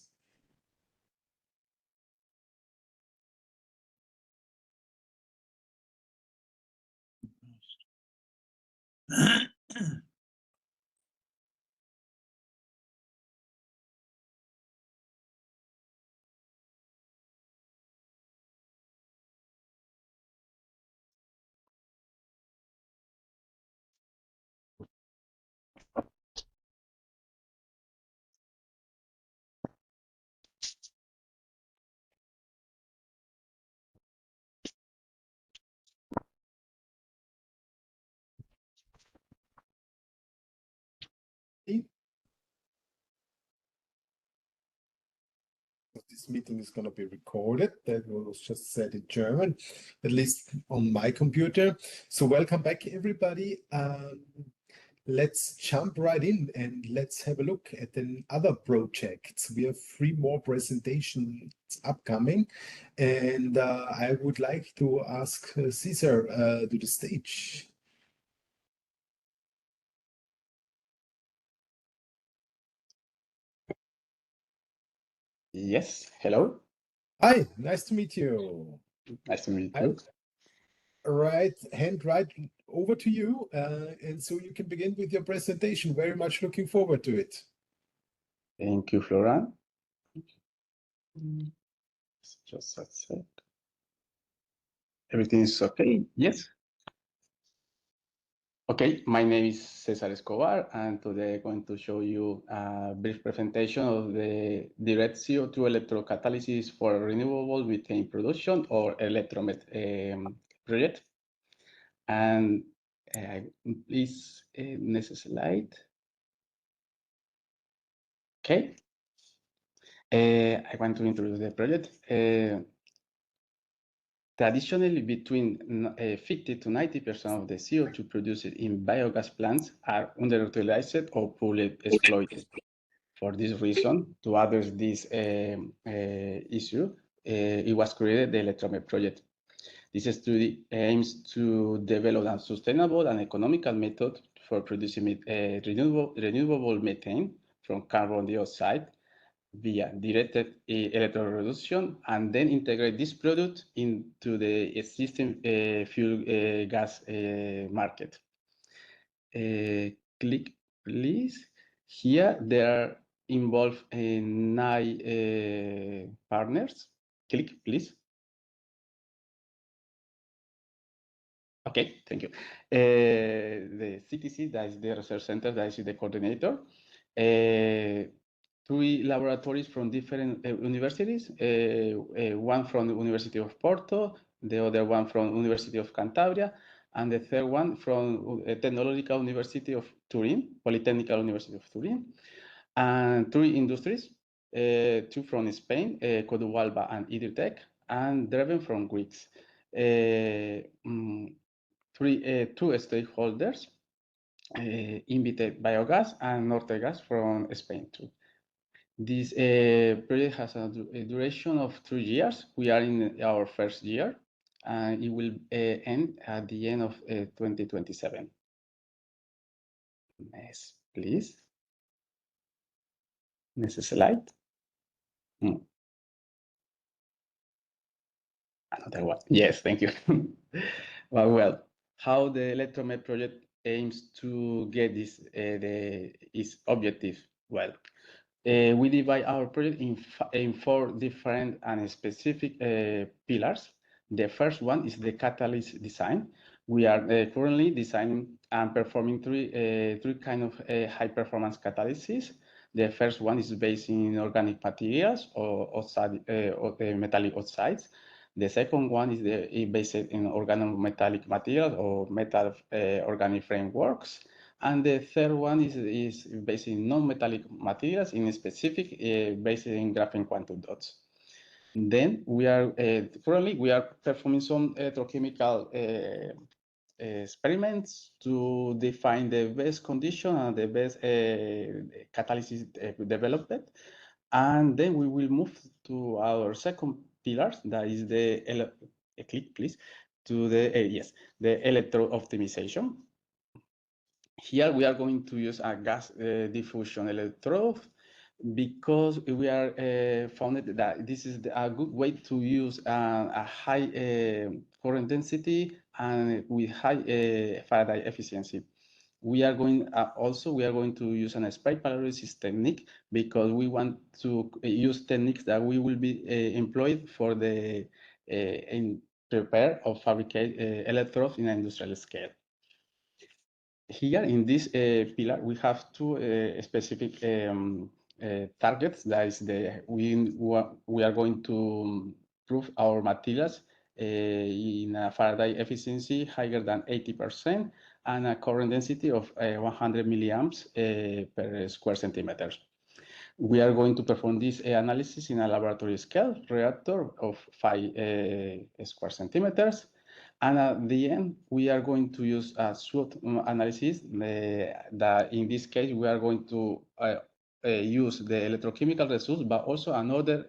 This meeting is going to be recorded. That was just said in German, at least on my computer. So welcome back, everybody. Let's jump right in and let's have a look at the other projects. We have 3 more presentations upcoming, and I would like to ask Cesar to the stage. Yes, hello. Hi, nice to meet you. Nice to meet you. Hand right over to you, and so you can begin with your presentation. Very much looking forward to it. Thank you, Flora. Just a sec. Everything is okay? Yes. Okay, my name is Cesar Escobar, and today I'm going to show you a brief presentation of the direct CO2 electrocatalysis for renewable methane production, or ELECTROMET project. And please, next slide. Okay. I want to introduce the project. Traditionally, between 50 to 90% of the CO2 produced in biogas plants are underutilized or poorly exploited. For this reason, to address this issue, it was created the ELECTROMET project. This study aims to develop a sustainable and economical method for producing renewable methane from carbon dioxide via directed electroreduction, and then integrate this product into the existing fuel gas market. Click, please. Here there are involved 9 partners. Click, please. Okay, thank you. The CTC, that is the research center, that is the coordinator. 3 laboratories from different universities, one from the University of Porto, the other one from University of Cantabria, and the third one from Technological University of Turin, Polytechnical University of Turin, and 3 industries, 2 from Spain, Codualba and Idritech, and Dreven from Greece. 2 stakeholders, Invite Biogas and Norte Gas from Spain too. This project has a duration of 3 years. We are in our first year, and it will end at the end of 2027. Next, please. Next slide. Another one. Yes, thank you. Well, how the ELECTROMET project aims to get this its objective? Well, we divide our project in 4 different and specific pillars. The first one is the catalyst design. We are currently designing and performing 3 kind of high performance catalysis. The first one is based in organic materials or oxide, metallic oxides. The second one is based in organometallic materials or metal organic frameworks. And the third one is based in non-metallic materials, in specific based in graphene quantum dots. Then we are currently performing some electrochemical experiments to define the best condition and the best catalysis development. And then we will move to our second pillar, that is the click please to the the electro optimization. Here we are going to use a gas diffusion electrode because we are found that this is a good way to use a high current density and with high Faraday efficiency. We are going to use an spray pyrolysis technique because we want to use techniques that we will be employed for the prepare or fabricate electrodes in an industrial scale. Here in this pillar, we have 2 specific targets. That is we are going to prove our materials in a Faraday efficiency higher than 80% and a current density of 100 milliamps per square centimeters. We are going to perform this analysis in a laboratory scale reactor of 5 square centimeters. And at the end, we are going to use a SWOT analysis that in this case, we are going to use the electrochemical results, but also another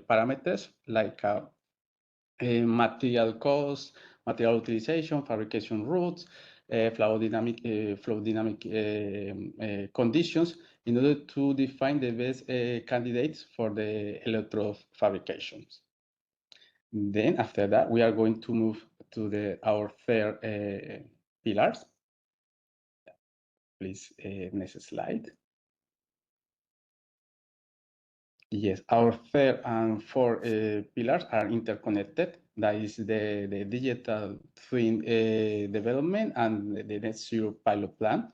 parameters like material cost, material utilization, fabrication routes, flow dynamic conditions in order to define the best candidates for the electrode fabrications. Then after that, we are going to move to our third pillars. Please, next slide. Yes, our third and fourth pillars are interconnected. That is the digital twin development and the net zero pilot plan.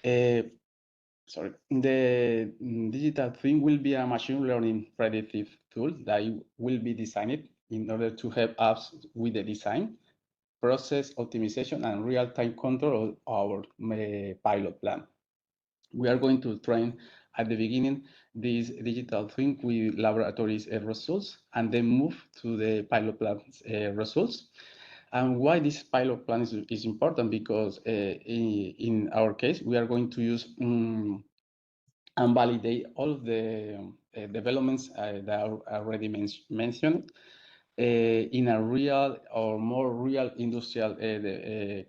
The digital twin will be a machine learning predictive tool that will be designed in order to help us with the design, process optimization, and real-time control of our pilot plan. We are going to train at the beginning this digital twin with laboratories results and then move to the pilot plan results. And why this pilot plan is important, because in our case, we are going to use and validate all of the developments that are already mentioned in a real or more real industrial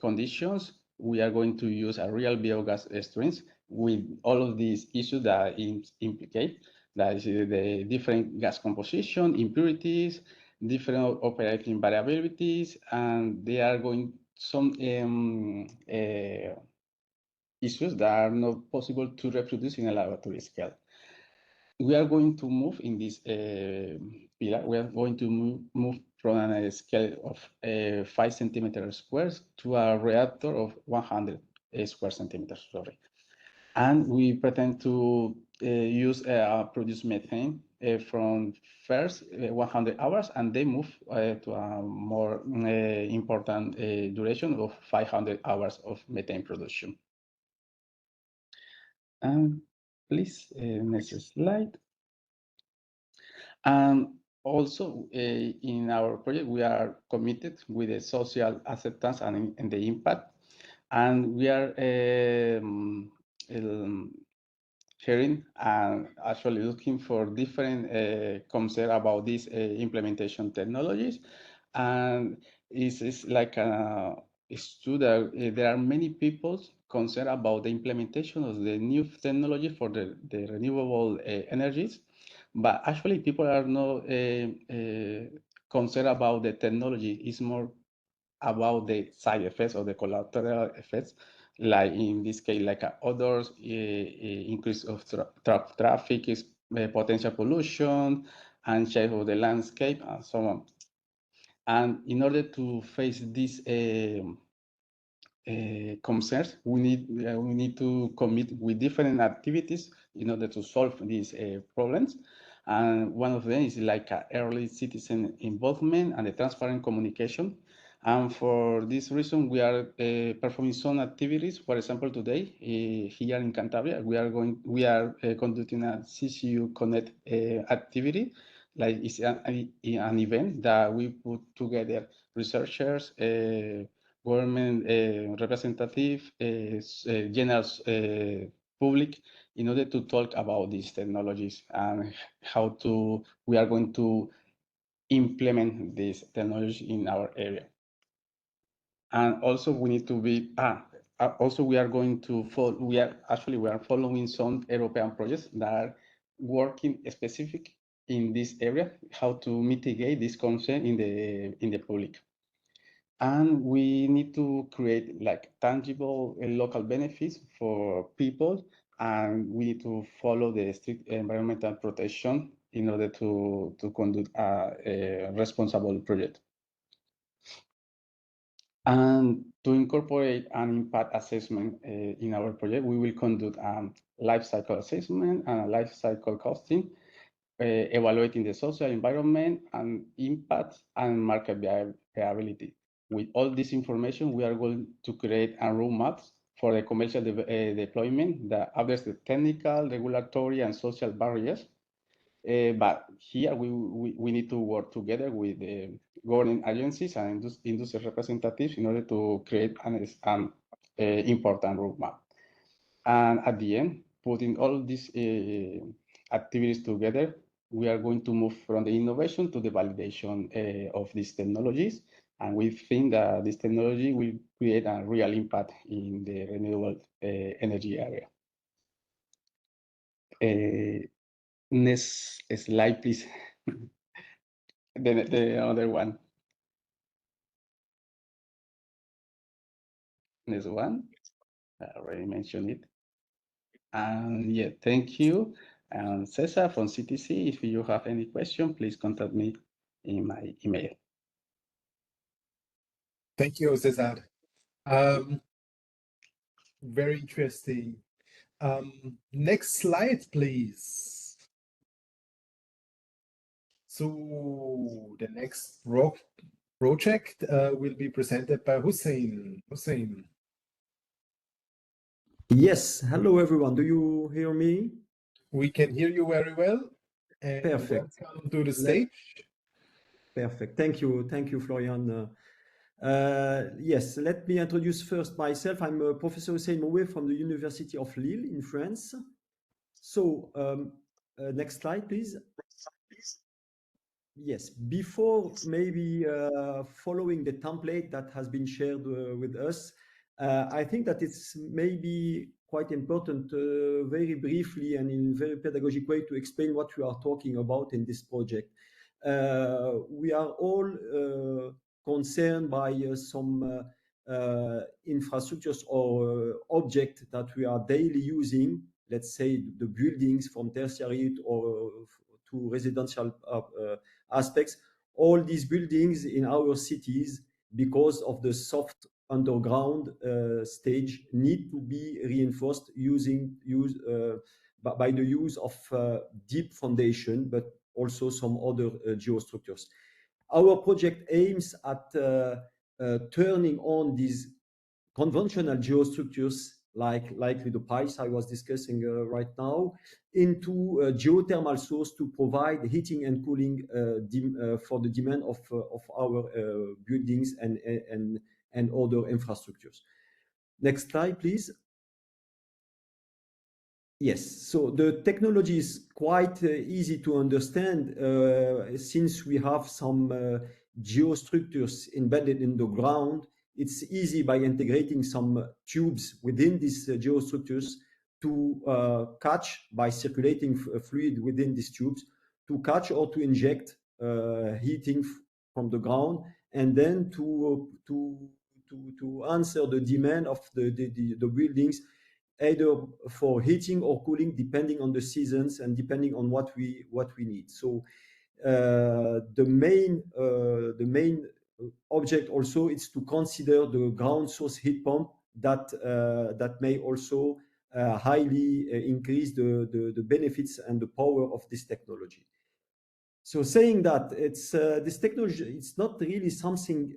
conditions we are going to use a real biogas streams with all of these issues that implicate, that is the different gas composition, impurities, different operating variabilities, and they are going some issues that are not possible to reproduce in a laboratory scale. We are going to move in this pillar. We are going to move from a scale of 5 centimeters squares to a reactor of 100 square centimeters, sorry. And we pretend to produce methane from first 100 hours, and they move to a more important duration of 500 hours of methane production. And please, next slide. And also in our project, we are committed with the social acceptance and the impact. And we are hearing and actually looking for different concepts about these implementation technologies. And it's like it's true that there are many people concerned about the implementation of the new technology for the renewable energies. But actually, people are not concerned about the technology. It's more about the side effects or the collateral effects, like in this case, like odors, increase of traffic, potential pollution, and shape of the landscape, and so on. And in order to face these concerns, we need to commit with different activities in order to solve these problems. And one of them is like early citizen involvement and the transparent communication. And for this reason, we are performing some activities. For example, today here in Cantabria, we are conducting a CCU Connect activity. Like it's an event that we put together researchers, government representative, general public, in order to talk about these technologies and how we are going to implement this technology in our area. And also we need to be, also we are going to follow, we are following some European projects that are working specific in this area, how to mitigate this concern in the public. And we need to create like tangible local benefits for people, and we need to follow the strict environmental protection in order to conduct a responsible project. And to incorporate an impact assessment in our project, we will conduct a life cycle assessment and a life cycle costing, evaluating the social environment and impact and market viability. With all this information, we are going to create a roadmap for the commercial deployment that address the technical, regulatory, and social barriers. But here we need to work together with the government agencies and industry representatives in order to create an important roadmap. And at the end, putting all these activities together, we are going to move from the innovation to the validation of these technologies. And we think that this technology will create a real impact in the renewable energy area. Next slide, please. The other one. Next one. I already mentioned it. And yeah, thank you. And Cesar from CTC, if you have any question, please contact me in my email. Thank you, Cesar. Very interesting. Next slide, please. So the next project will be presented by Hussein. Hussein. Yes, hello everyone. Do you hear me? We can hear you very well. And Perfect. welcome to the stage. Perfect. Thank you, Florian. Yes, let me introduce first myself. I'm Professor Hussein Moué from the University of Lille in France. So, next slide, please. Yes, before maybe following the template that has been shared with us, I think that it's maybe quite important very briefly and in a very pedagogic way to explain what we are talking about in this project. We are all concerned by some infrastructures or objects that we are daily using, let's say the buildings from tertiary or to residential aspects. All these buildings in our cities, because of the soft underground stage, need to be reinforced by the use of deep foundation, but also some other geostructures. Our project aims at turning on these conventional geostructures like the pipes I was discussing right now into a geothermal source to provide heating and cooling for the demand of our buildings and other infrastructures. Next slide, please. Yes, so the technology is quite easy to understand since we have some geostructures embedded in the ground. It's easy by integrating some tubes within these geostructures to catch, by circulating fluid within these tubes, to catch or to inject heating from the ground, and then to answer the demand of the buildings, either for heating or cooling, depending on the seasons and depending on what we need. So the main object also is to consider the ground source heat pump that may also highly increase the benefits and the power of this technology. So saying that, it's this technology, it's not really something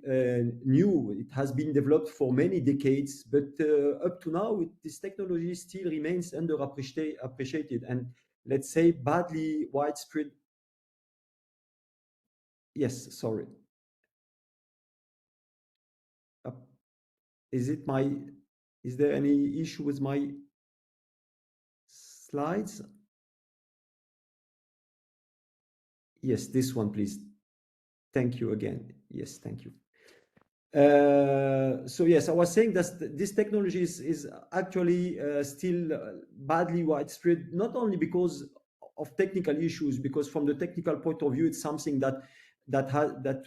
new. It has been developed for many decades, but up to now, this technology still remains underappreciated and, let's say, badly widespread. Yes, sorry. Is there any issue with my slides? Yes, this one, please. Thank you again. Yes, thank you. So yes, I was saying that this technology is actually still badly widespread, not only because of technical issues, because from the technical point of view, it's something that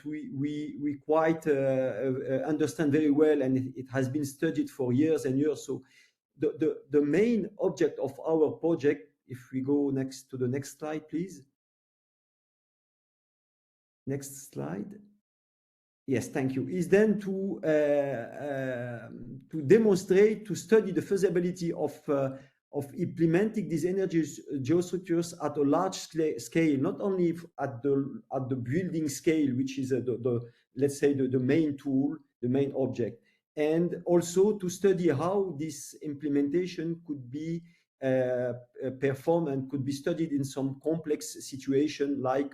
we quite understand very well, and it has been studied for years and years. So the main object of our project, if we go to the next slide, please. Next slide. Yes, thank you. Is then to demonstrate, to study the feasibility of implementing these energy geostructures at a large scale, not only at the building scale, which is let's say the main tool, the main object, and also to study how this implementation could be performed and could be studied in some complex situation, like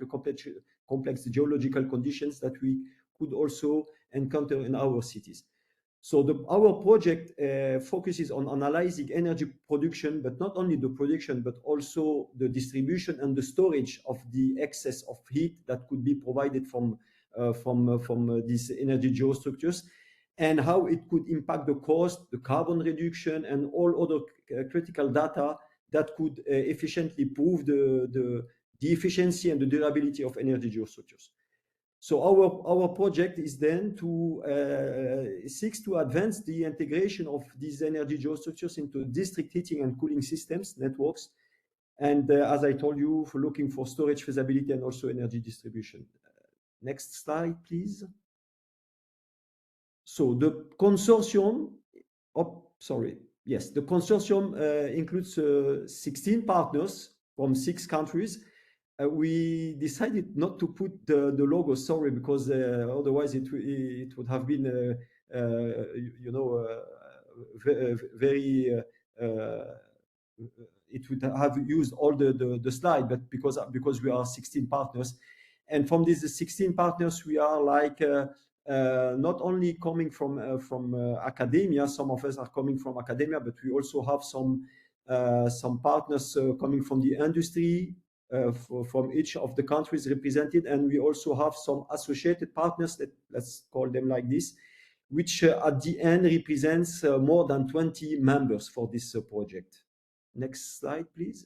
complex geological conditions that we could also encounter in our cities. So our project focuses on analyzing energy production, but not only the production, but also the distribution and the storage of the excess of heat that could be provided from these energy geostructures, and how it could impact the cost, the carbon reduction, and all other critical data that could efficiently prove the efficiency and the durability of energy geostructures. So our project is then to seeks to advance the integration of these energy geostructures into district heating and cooling systems networks, and as I told you, for looking for storage feasibility and also energy distribution. Next slide, please. So the consortium, the consortium includes 16 partners from 6 countries. We decided not to put the logo, sorry, because otherwise it would have been, very. It would have used all the slide, but because we are 16 partners, and from these 16 partners, we are like not only coming from academia. Some of us are coming from academia, but we also have some partners coming from the industry. From each of the countries represented, and we also have some associated partners, let's call them like this, which at the end represents more than 20 members for this project. Next slide, please.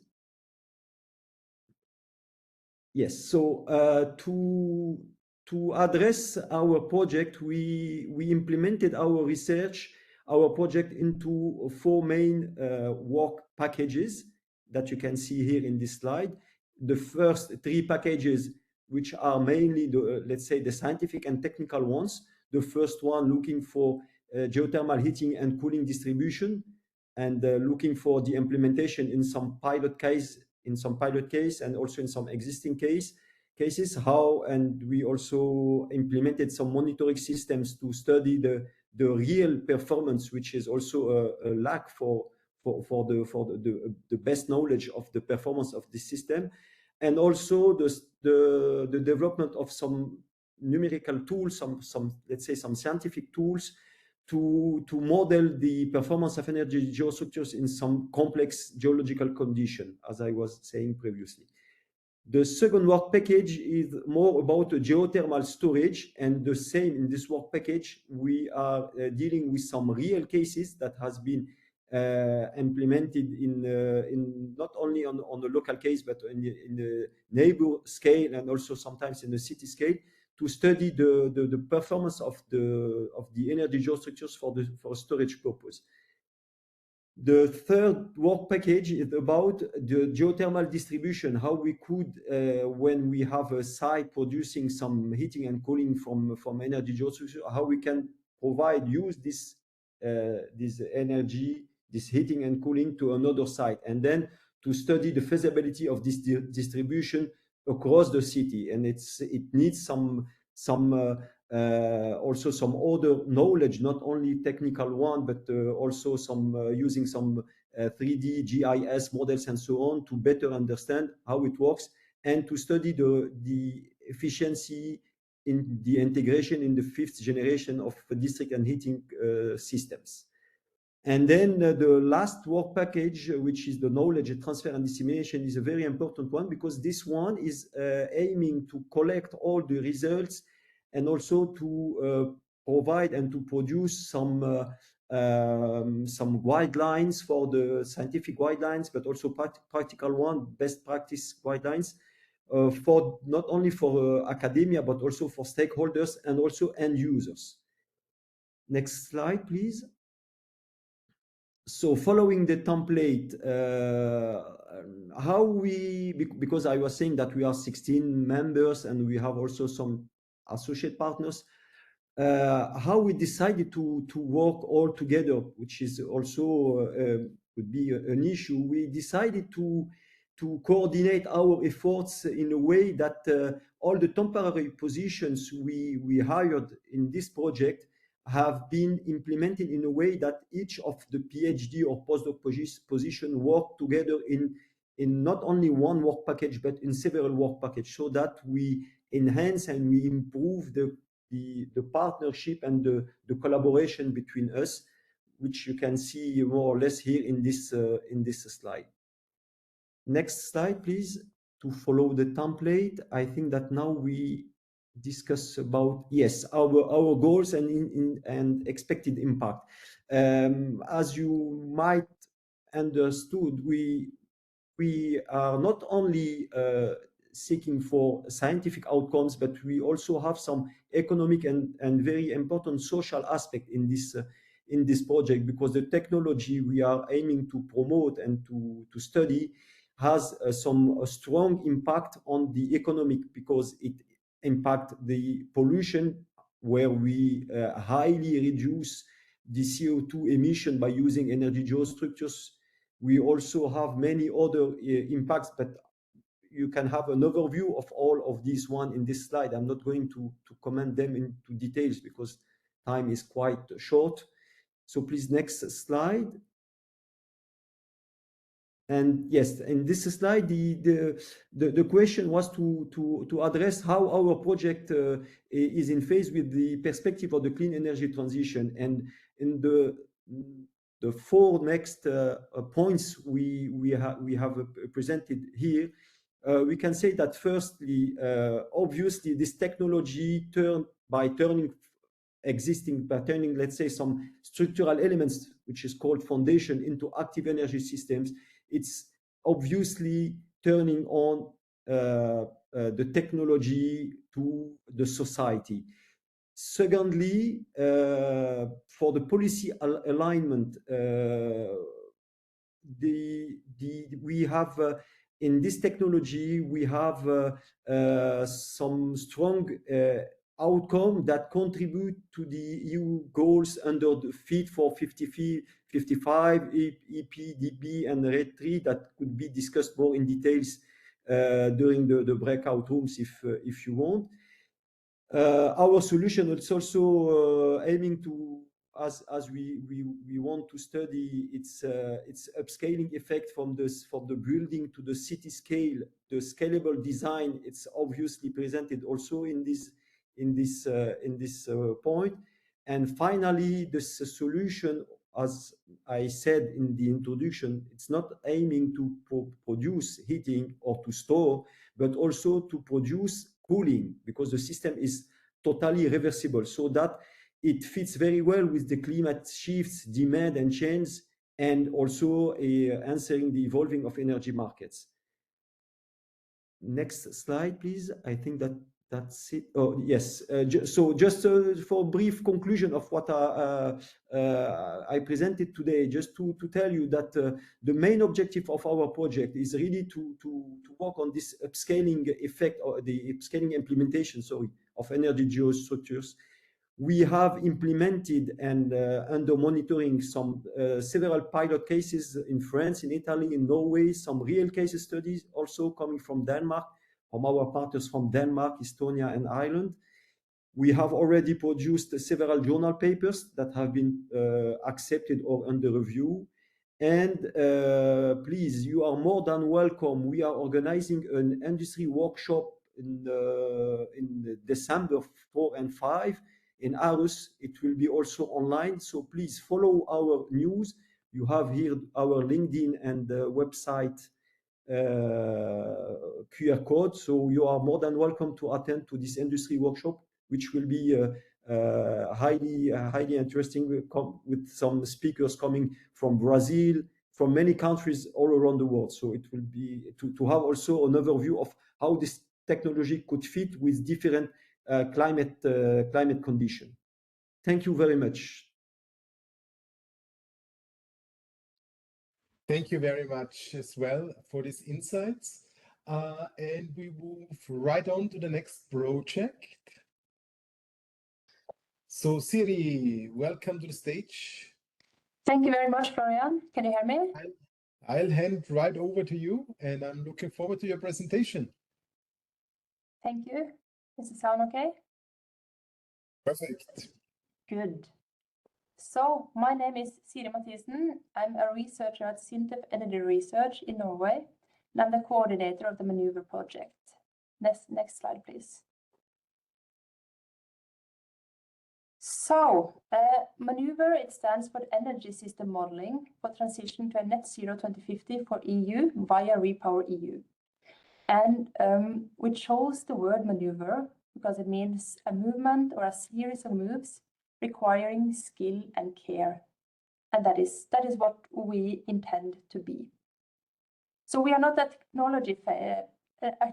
Yes, so to address our project, we implemented our project into 4 main work packages that you can see here in this slide. The first 3 packages, which are mainly the, let's say, the scientific and technical ones. The first one looking for geothermal heating and cooling distribution, and looking for the implementation in some pilot case, and also in some existing cases, how, and we also implemented some monitoring systems to study the real performance, which is also a lack for the best knowledge of the performance of the system, and also the development of some numerical tools, some let's say some scientific tools to model the performance of energy geostructures in some complex geological condition, as I was saying previously. The second work package is more about geothermal storage, and the same in this work package, we are dealing with some real cases that has been implemented in not only on the local case, but in the neighbor scale, and also sometimes in the city scale, to study the performance of the energy geostructures for storage purpose. The third work package is about the geothermal distribution, how we could, when we have a site producing some heating and cooling from energy geostructure, how we can use this energy, this heating and cooling to another site, and then to study the feasibility of this distribution across the city. And it needs also some other knowledge, not only technical one, but also some using some 3D GIS models and so on, to better understand how it works, and to study the efficiency in the integration in the 5th generation of district and heating systems. And then the last work package, which is the knowledge transfer and dissemination, is a very important one, because this one is aiming to collect all the results, and also to provide and to produce some guidelines for the scientific guidelines, but also practical one, best practice guidelines, for not only for academia, but also for stakeholders and also end users. Next slide, please. So following the template, because I was saying that we are 16 members and we have also some associate partners, how we decided to work all together, which is also could be an issue. We decided to coordinate our efforts in a way that all the temporary positions we hired in this project have been implemented in a way that each of the PhD or postdoc position work together in not only one work package, but in several work packages, so that we enhance and we improve the partnership and the collaboration between us, which you can see more or less here in this slide. Next slide, please. To follow the template, I think that now we discuss about, yes, our goals and expected impact. As you might understood, we are not only seeking for scientific outcomes, but we also have some economic and very important social aspect in this project, because the technology we are aiming to promote and to study has some strong impact on the economic, because it impact the pollution, where we highly reduce the CO2 emission by using energy geostructures. We also have many other impacts, but you can have an overview of all of these one in this slide. I'm not going to comment them into details because time is quite short. So please, next slide. And yes, in this slide, the question was to address how our project is in phase with the perspective of the clean energy transition. And in the 4 next points we have presented here, we can say that firstly, obviously, this technology turning existing by turning, let's say, some structural elements, which is called foundation, into active energy systems. It's obviously turning on the technology to the society. Secondly, for the policy alignment, we have in this technology, we have some strong outcome that contribute to the EU goals under the Fit for 55, EPDB, and RED 3 that could be discussed more in details during the breakout rooms if you want. Our solution is also aiming to, as we want to study its upscaling effect from the building to the city scale, the scalable design. It's obviously presented also in this point. And finally, this solution, as I said in the introduction, it's not aiming to produce heating or to store, but also to produce cooling, because the system is totally reversible, so that it fits very well with the climate shifts, demand and change, and also answering the evolving of energy markets. Next slide, please. I think that's it. Oh, yes. So just for a brief conclusion of what I presented today, just to tell you that the main objective of our project is really to work on this upscaling effect, or the upscaling implementation, sorry, of energy geostructures. We have implemented and under monitoring some several pilot cases in France, in Italy, in Norway, some real case studies also coming from Denmark, from our partners from Denmark, Estonia, and Ireland. We have already produced several journal papers that have been accepted or under review. And please, you are more than welcome. We are organizing an industry workshop in December 4 and 5 in Aarhus. It will be also online, so please follow our news. You have here our LinkedIn and website QR code, so you are more than welcome to attend to this industry workshop, which will be highly interesting, with some speakers coming from Brazil, from many countries all around the world. So it will be to have also an overview of how this technology could fit with different climate condition. Thank you very much. Thank you very much as well for these insights. And we move right on to the next project. So Siri, welcome to the stage. Thank you very much, Florian. Can you hear me? I'll hand right over to you, and I'm looking forward to your presentation. Thank you. Does it sound okay? Perfect. Good. So my name is Siri Mathisen. I'm a researcher at CETP Energy Research in Norway, and I'm the coordinator of the Maneuver project. Next slide, please. So Maneuver, it stands for Energy System Modeling for Transition to a Net Zero 2050 for EU via REPowerEU. And we chose the word maneuver because it means a movement or a series of moves requiring skill and care. And that is what we intend to be. So we are not a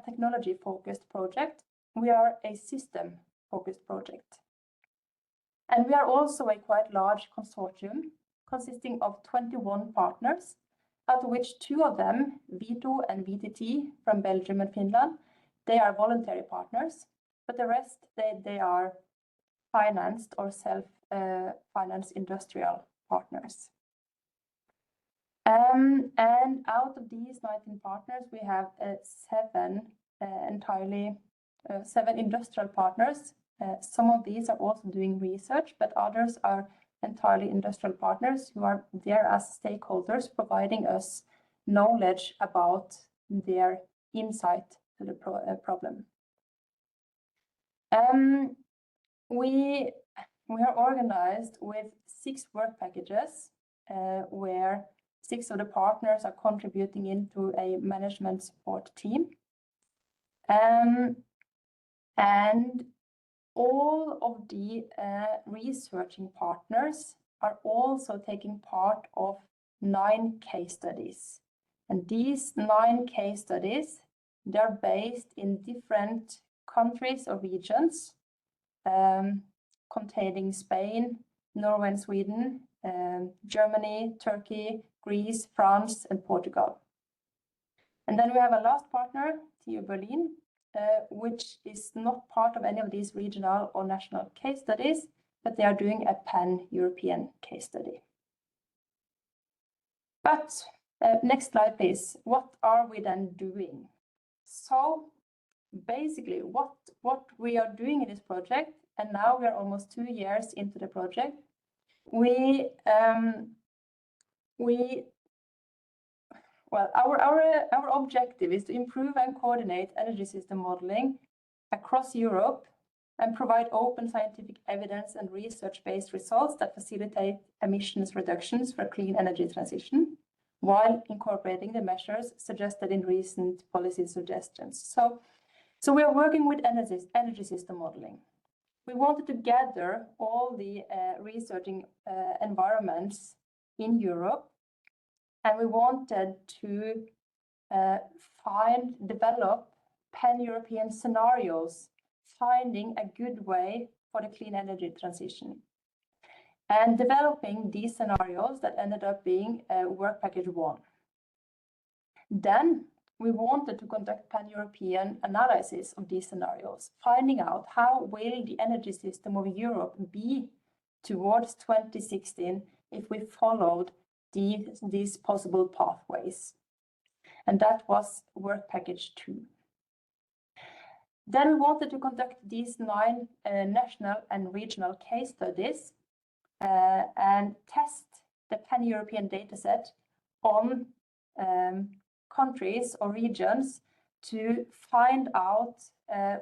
technology-focused project. We are a system-focused project. And we are also a quite large consortium consisting of 21 partners, out of which 2 of them, Vito and VTT from Belgium and Finland, they are voluntary partners, but the rest, they are financed or self-financed industrial partners. And out of these 19 partners, we have 7 industrial partners. Some of these are also doing research, but others are entirely industrial partners who are there as stakeholders, providing us knowledge about their insight to the problem. We are organized with 6 work packages where 6 of the partners are contributing into a management support team. And all of the researching partners are also taking part of 9 case studies. And these 9 case studies, they're based in different countries or regions, containing Spain, Norway and Sweden, Germany, Turkey, Greece, France, and Portugal. And then we have a last partner, TU Berlin, which is not part of any of these regional or national case studies, but they are doing a pan-European case study. But next slide, please. What are we then doing? So basically, what we are doing in this project, and now we are almost 2 years into the project, our objective is to improve and coordinate energy system modeling across Europe and provide open scientific evidence and research-based results that facilitate emissions reductions for clean energy transition, while incorporating the measures suggested in recent policy suggestions. So we are working with energy system modeling. We wanted to gather all the researching environments in Europe, and we wanted to develop pan-European scenarios, finding a good way for the clean energy transition. And developing these scenarios that ended up being work package 1. Then we wanted to conduct pan-European analysis of these scenarios, finding out how will the energy system of Europe be towards 2016 if we followed these possible pathways. And that was work package 2. Then we wanted to conduct these 9 national and regional case studies and test the pan-European dataset on countries or regions to find out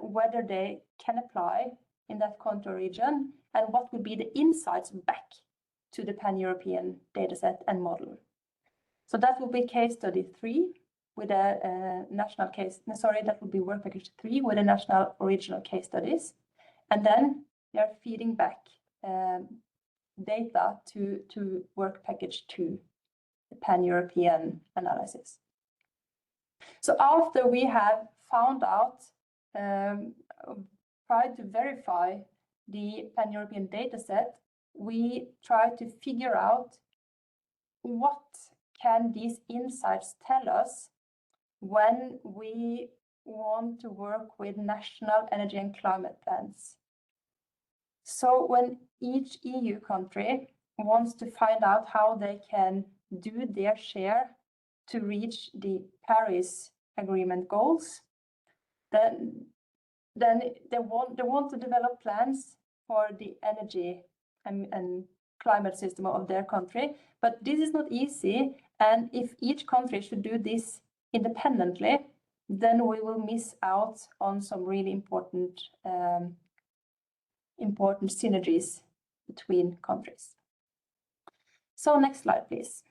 whether they can apply in that country or region, and what would be the insights back to the pan-European dataset and model. So that will be case study 3 with a national case, that will be work package 3 with a national or regional case studies. And then they are feeding back data to work package 2, the pan-European analysis. So after we have found out, tried to verify the pan-European dataset, we try to figure out what can these insights tell us when we want to work with national energy and climate plans. So when each EU country wants to find out how they can do their share to reach the Paris Agreement goals, then they want to develop plans for the energy and climate system of their country. But this is not easy, and if each country should do this independently, then we will miss out on some really important synergies between countries. So next slide, please.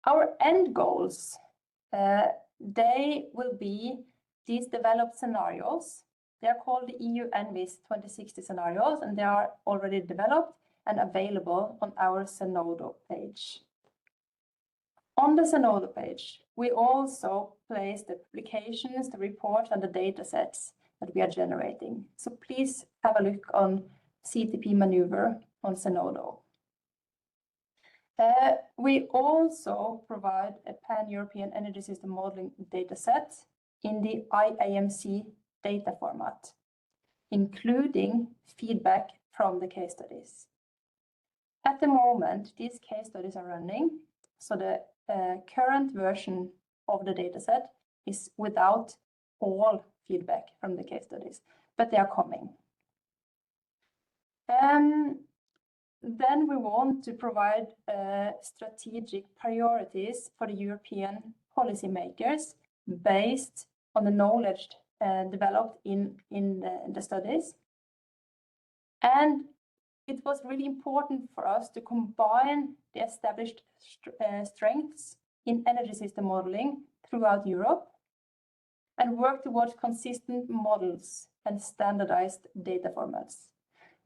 Our end goals, they will be these developed scenarios. They are called the EU ENVIS 2060 scenarios, and they are already developed and available on our Zenodo page. On the Zenodo page, we also place the publications, the reports, and the data sets that we are generating. So please have a look on CETP maneuver on Zenodo. We also provide a pan-European energy system modeling dataset in the IAMC data format, including feedback from the case studies. At the moment, these case studies are running, so the current version of the dataset is without all feedback from the case studies, but they are coming. Then we want to provide strategic priorities for the European policymakers based on the knowledge developed in the studies. And it was really important for us to combine the established strengths in energy system modeling throughout Europe and work towards consistent models and standardized data formats,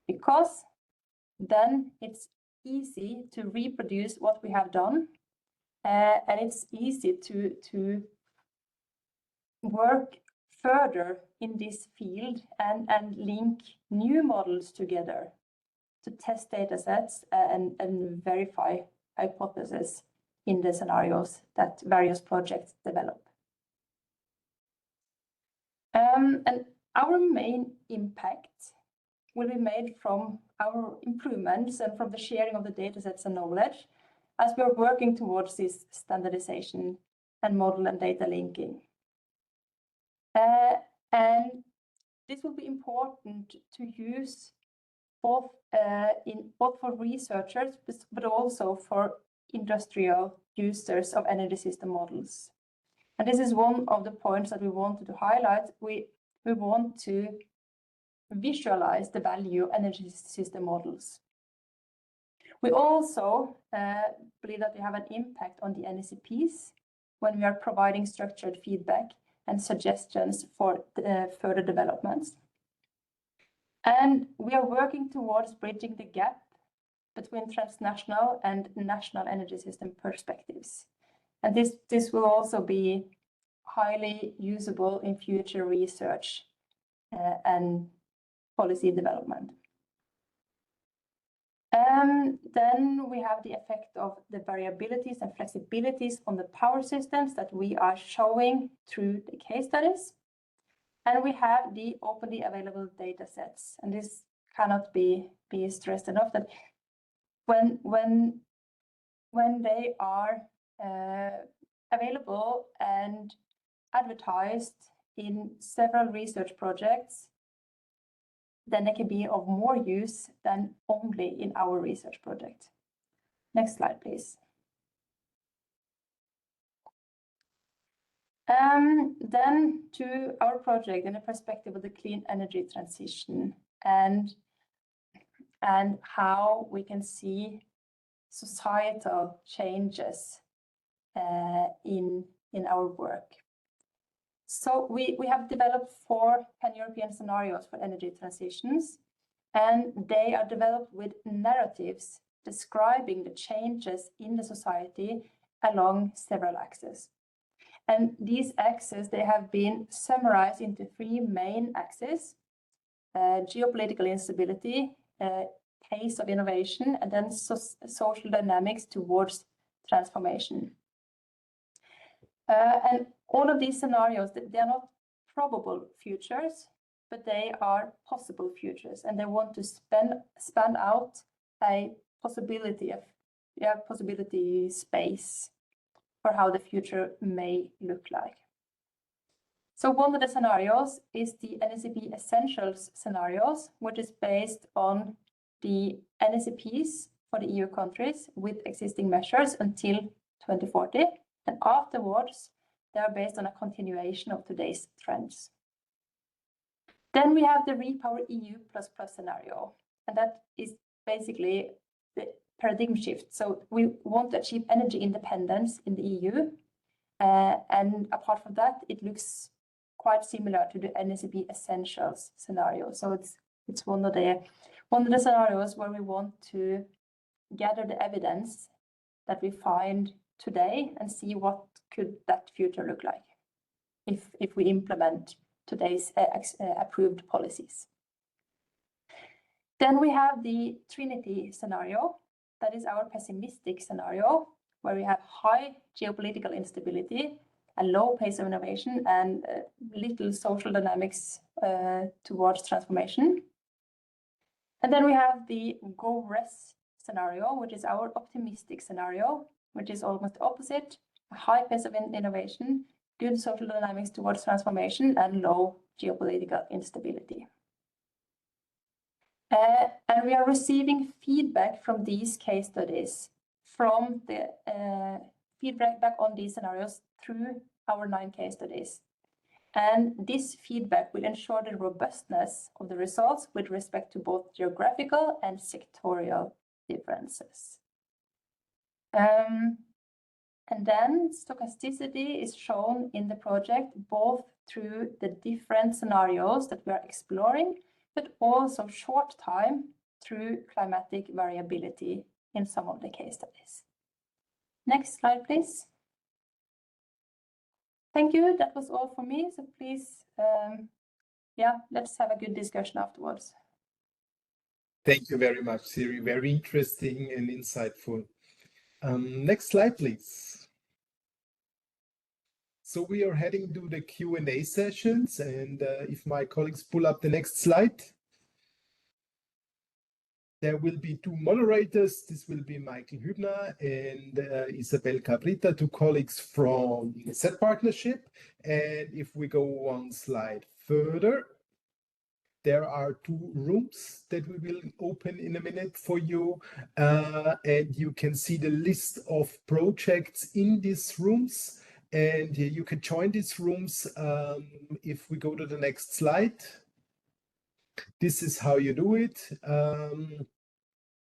because then it's easy to reproduce what we have done, and it's easy to work further in this field and link new models together to test data sets and verify hypotheses in the scenarios that various projects develop. And our main impact will be made from our improvements and from the sharing of the data sets and knowledge as we are working towards this standardization and model and data linking. And this will be important to use both for researchers, but also for industrial users of energy system models. And this is one of the points that we wanted to highlight. We want to visualize the value of energy system models. We also believe that we have an impact on the NECPs when we are providing structured feedback and suggestions for further developments. And we are working towards bridging the gap between transnational and national energy system perspectives. And this will also be highly usable in future research and policy development. Then we have the effect of the variabilities and flexibilities on the power systems that we are showing through the case studies. And we have the openly available data sets. And this cannot be stressed enough that when they are available and advertised in several research projects, then they can be of more use than only in our research project. Next slide, please. Then to our project in the perspective of the clean energy transition and how we can see societal changes in our work. So we have developed 4 pan-European scenarios for energy transitions, and they are developed with narratives describing the changes in the society along several axes. And these axes, they have been summarized into 3 main axes: geopolitical instability, pace of innovation, and then social dynamics towards transformation. And all of these scenarios, they are not probable futures, but they are possible futures, and they want to span out a possibility space for how the future may look like. So one of the scenarios is the NECP Essentials scenarios, which is based on the NECPs for the EU countries with existing measures until 2040. And afterwards, they are based on a continuation of today's trends. Then we have the REPowerEU++ scenario, and that is basically the paradigm shift. So we want to achieve energy independence in the EU, and apart from that, it looks quite similar to the NECP Essentials scenario. So it's one of the scenarios where we want to gather the evidence that we find today and see what could that future look like if we implement today's approved policies. Then we have the Trinity scenario. That is our pessimistic scenario, where we have high geopolitical instability, a low pace of innovation, and little social dynamics towards transformation. And then we have the GoRes scenario, which is our optimistic scenario, which is almost the opposite: a high pace of innovation, good social dynamics towards transformation, and low geopolitical instability. And we are receiving feedback from these case studies, from the feedback on these scenarios through our 9 case studies. And this feedback will ensure the robustness of the results with respect to both geographical and sectorial differences. And then stochasticity is shown in the project both through the different scenarios that we are exploring, but also short time through climatic variability in some of the case studies. Next slide, please. Thank you. That was all for me. So please, let's have a good discussion afterwards. Thank you very much, Siri. Very interesting and insightful. Next slide, please. So we are heading to the Q&A sessions, and if my colleagues pull up the next slide, there will be two moderators. This will be Michael Hübner and Isabel Cabrita, two colleagues from CETPartnership. And if we go one slide further, there are two rooms that we will open in a minute for you. And you can see the list of projects in these rooms. And you can join these rooms if we go to the next slide. This is how you do it.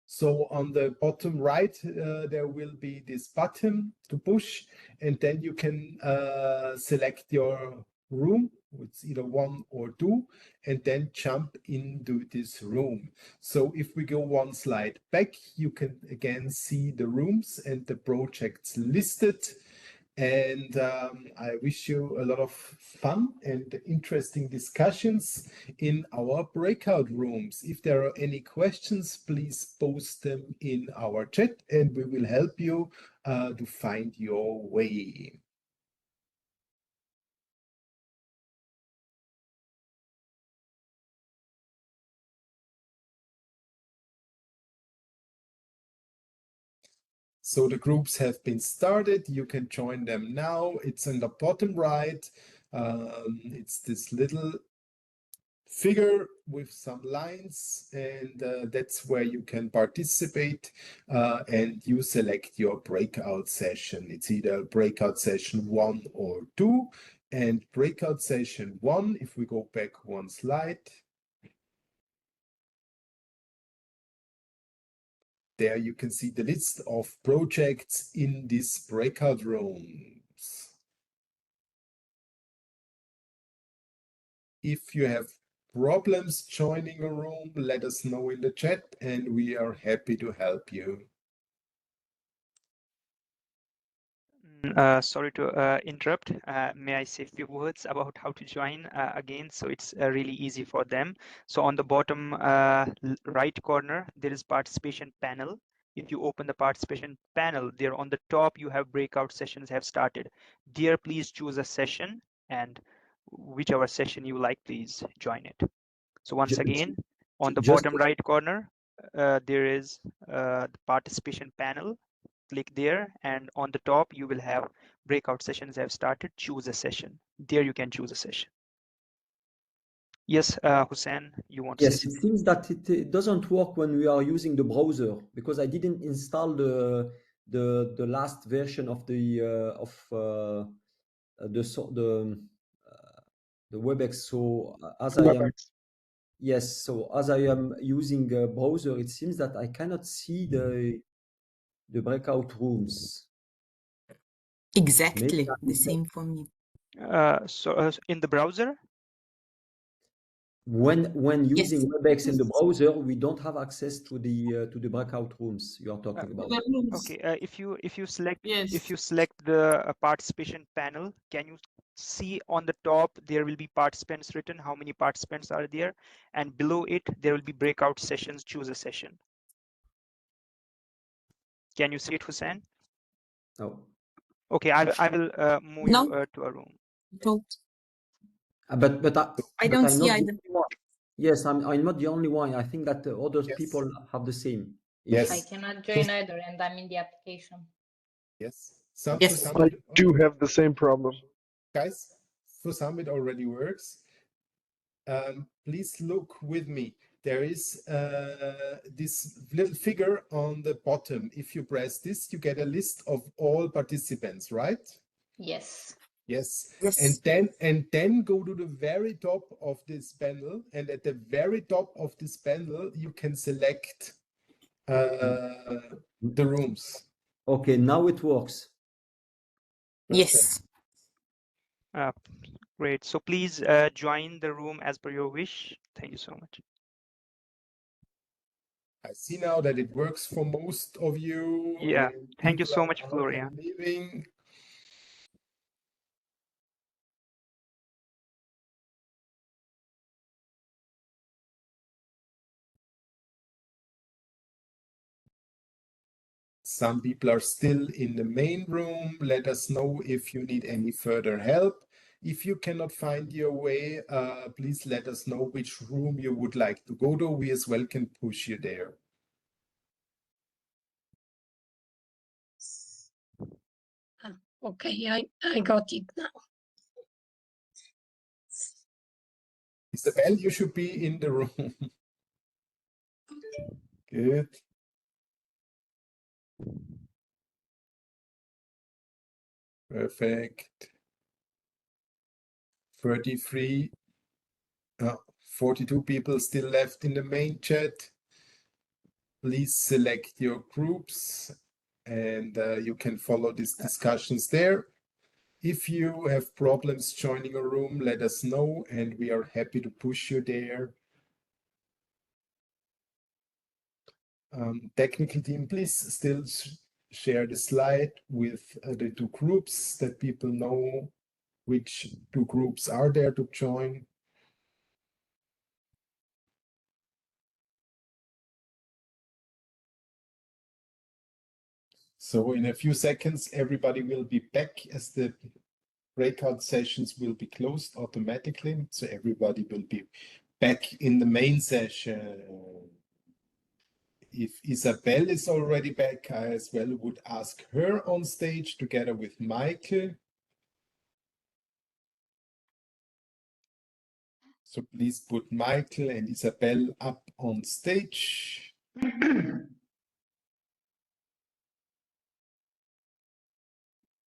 So on the bottom right, there will be this button to push, and then you can select your room. It's either 1 or 2, and then jump into this room. So if we go one slide back, you can again see the rooms and the projects listed. And I wish you a lot of fun and interesting discussions in our breakout rooms. If there are any questions, please post them in our chat and we will help you to find your way. So the groups have been started. You can join them now. It's in the bottom right. It's this little figure with some lines, and that's where you can participate and you select your breakout session. It's either breakout session 1 or 2. And breakout session 1, if we go back one slide, there you can see the list of projects in these breakout rooms. If you have problems joining a room, let us know in the chat and we are happy to help you. Sorry to interrupt. May I say a few words about how to join again? So it's really easy for them. So on the bottom right corner, there is participation panel. If you open the participation panel, there on the top, you have breakout sessions have started. There, please choose a session, and whichever session you like, please join it. So once again, on the bottom right corner, there is the participation panel. Click there, and on the top you will have breakout sessions have started. Choose a session. There you can choose a session. Yes, Hussein, you want to say something? It seems that it doesn't work when we are using the browser, because I didn't install the last version of the WebEx. So as I am as I am using a browser, it seems that I cannot see the breakout rooms. Exactly the same for me. So in the browser, when using WebEx in the browser, we don't have access to the breakout rooms you are talking about. Okay, if you select the participation panel, can you see on the top there will be participants written, how many participants are there, and below it there will be breakout sessions. Choose a session. Can you see it, Hussein? No. Okay, I will move you to a room. But I don't see either. Yes, I'm not the only one. I think that other people have the same. Yes. I cannot join either, and I'm in the application. Yes. I do have the same problem. Guys, for some it already works. Please look with me. There is this little figure on the bottom. If you press this, you get a list of all participants, right? Yes. Yes. And then go to the very top of this panel, and at the very top of this panel you can select the rooms. Okay, now it works. Yes. Great. So please join the room as per your wish. Thank you so much. I see now that it works for most of you. Yeah. Thank you People so are much, out Florian. and leaving. Some people are still in the main room. Let us know if you need any further help. If you cannot find your way, please let us know which room you would like to go to. We as well can push you there. Okay, I got it now. Isabel, you should be in the room. Good. Perfect. 33, 42 people still left in the main chat. Please select your groups and you can follow these discussions there. If you have problems joining a room, let us know and we are happy to push you there. Technical team, please still share the slide with the two groups that people know which two groups are there to join. So in a few seconds, everybody will be back as the breakout sessions will be closed automatically. So everybody will be back in the main session. If Isabel is already back, I as well would ask her on stage together with Michael. So please put Michael and Isabel up on stage.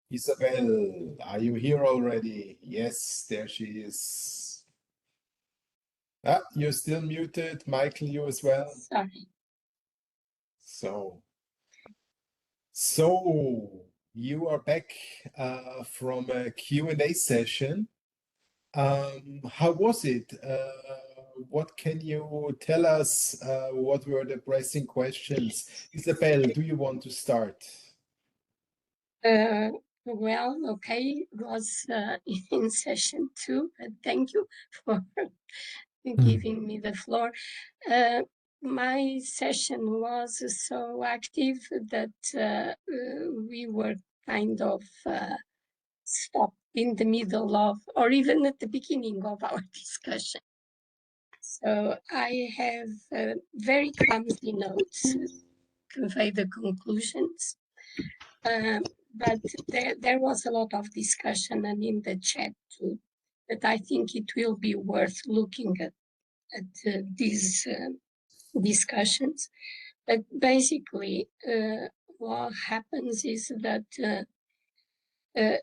Isabel, are you here already? Yes, there she is. Ah, you're still muted. Michael, you as well. Sorry. So you are back from a Q&A session. How was it? What can you tell us? What were the pressing questions? Isabel, do you want to start? Well, okay, it was in session 2, but thank you for giving me the floor. My session was so active that we were kind of stopped in the middle of, or even at the beginning of our discussion. So I have very clumsy notes to convey the conclusions. But there was a lot of discussion and in the chat too, that I think it will be worth looking at these discussions. But basically, what happens is that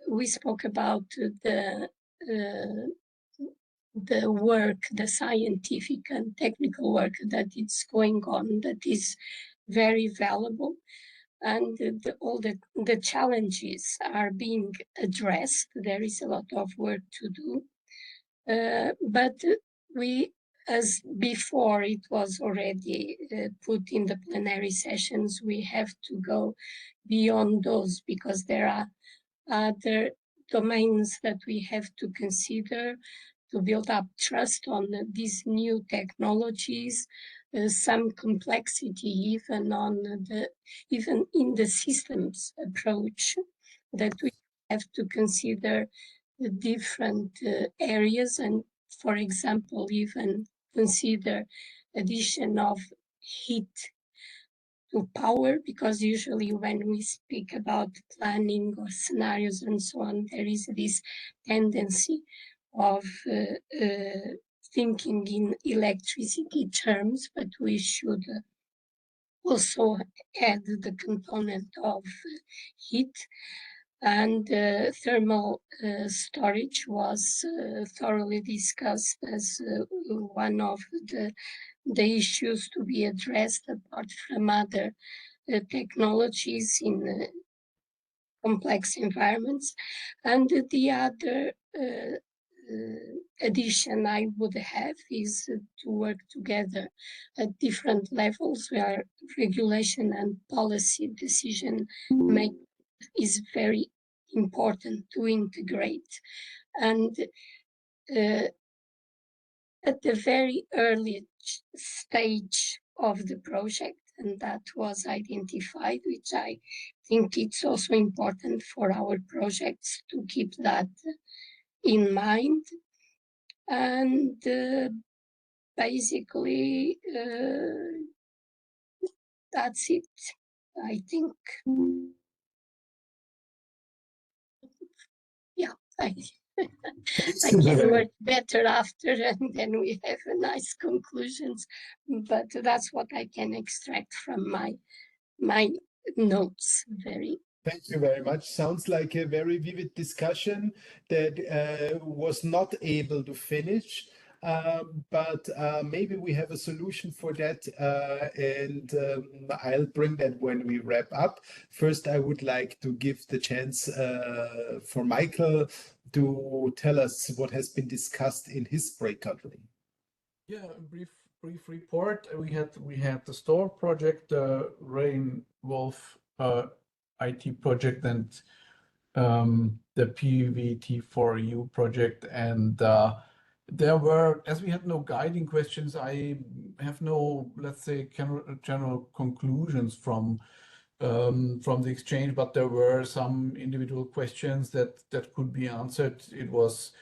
we spoke about the work, the scientific and technical work that is going on, that is very valuable. And all the challenges are being addressed. There is a lot of work to do. But we, as before it was already put in the plenary sessions, we have to go beyond those because there are other domains that we have to consider to build up trust on these new technologies, some complexity even even in the systems approach that we have to consider the different areas and, for example, even consider addition of heat to power, because usually when we speak about planning or scenarios and so on, there is this tendency of thinking in electricity terms, but we should also add the component of heat. And thermal storage was thoroughly discussed as one of the issues to be addressed, apart from other technologies in complex environments. And the other addition I would have is to work together at different levels where regulation and policy decision making is very important to integrate. And at the very early stage of the project, and that was identified, which I think it's also important for our projects to keep that in mind. And basically, that's it, I think. Yeah, I can work better after, and then we have a nice conclusions. But that's what I can extract from my notes. Thank you very much. Sounds like a very vivid discussion that was not able to finish. But maybe we have a solution for that, and I'll bring that when we wrap up. First, I would like to give the chance for Michael to tell us what has been discussed in his breakout room. Yeah, a brief report. We had the store project, the REvolveIT project, and the PVT4U project, and there were, as we had no guiding questions, I have no, let's say, general conclusions from the exchange, but there were some individual questions that could be answered. It was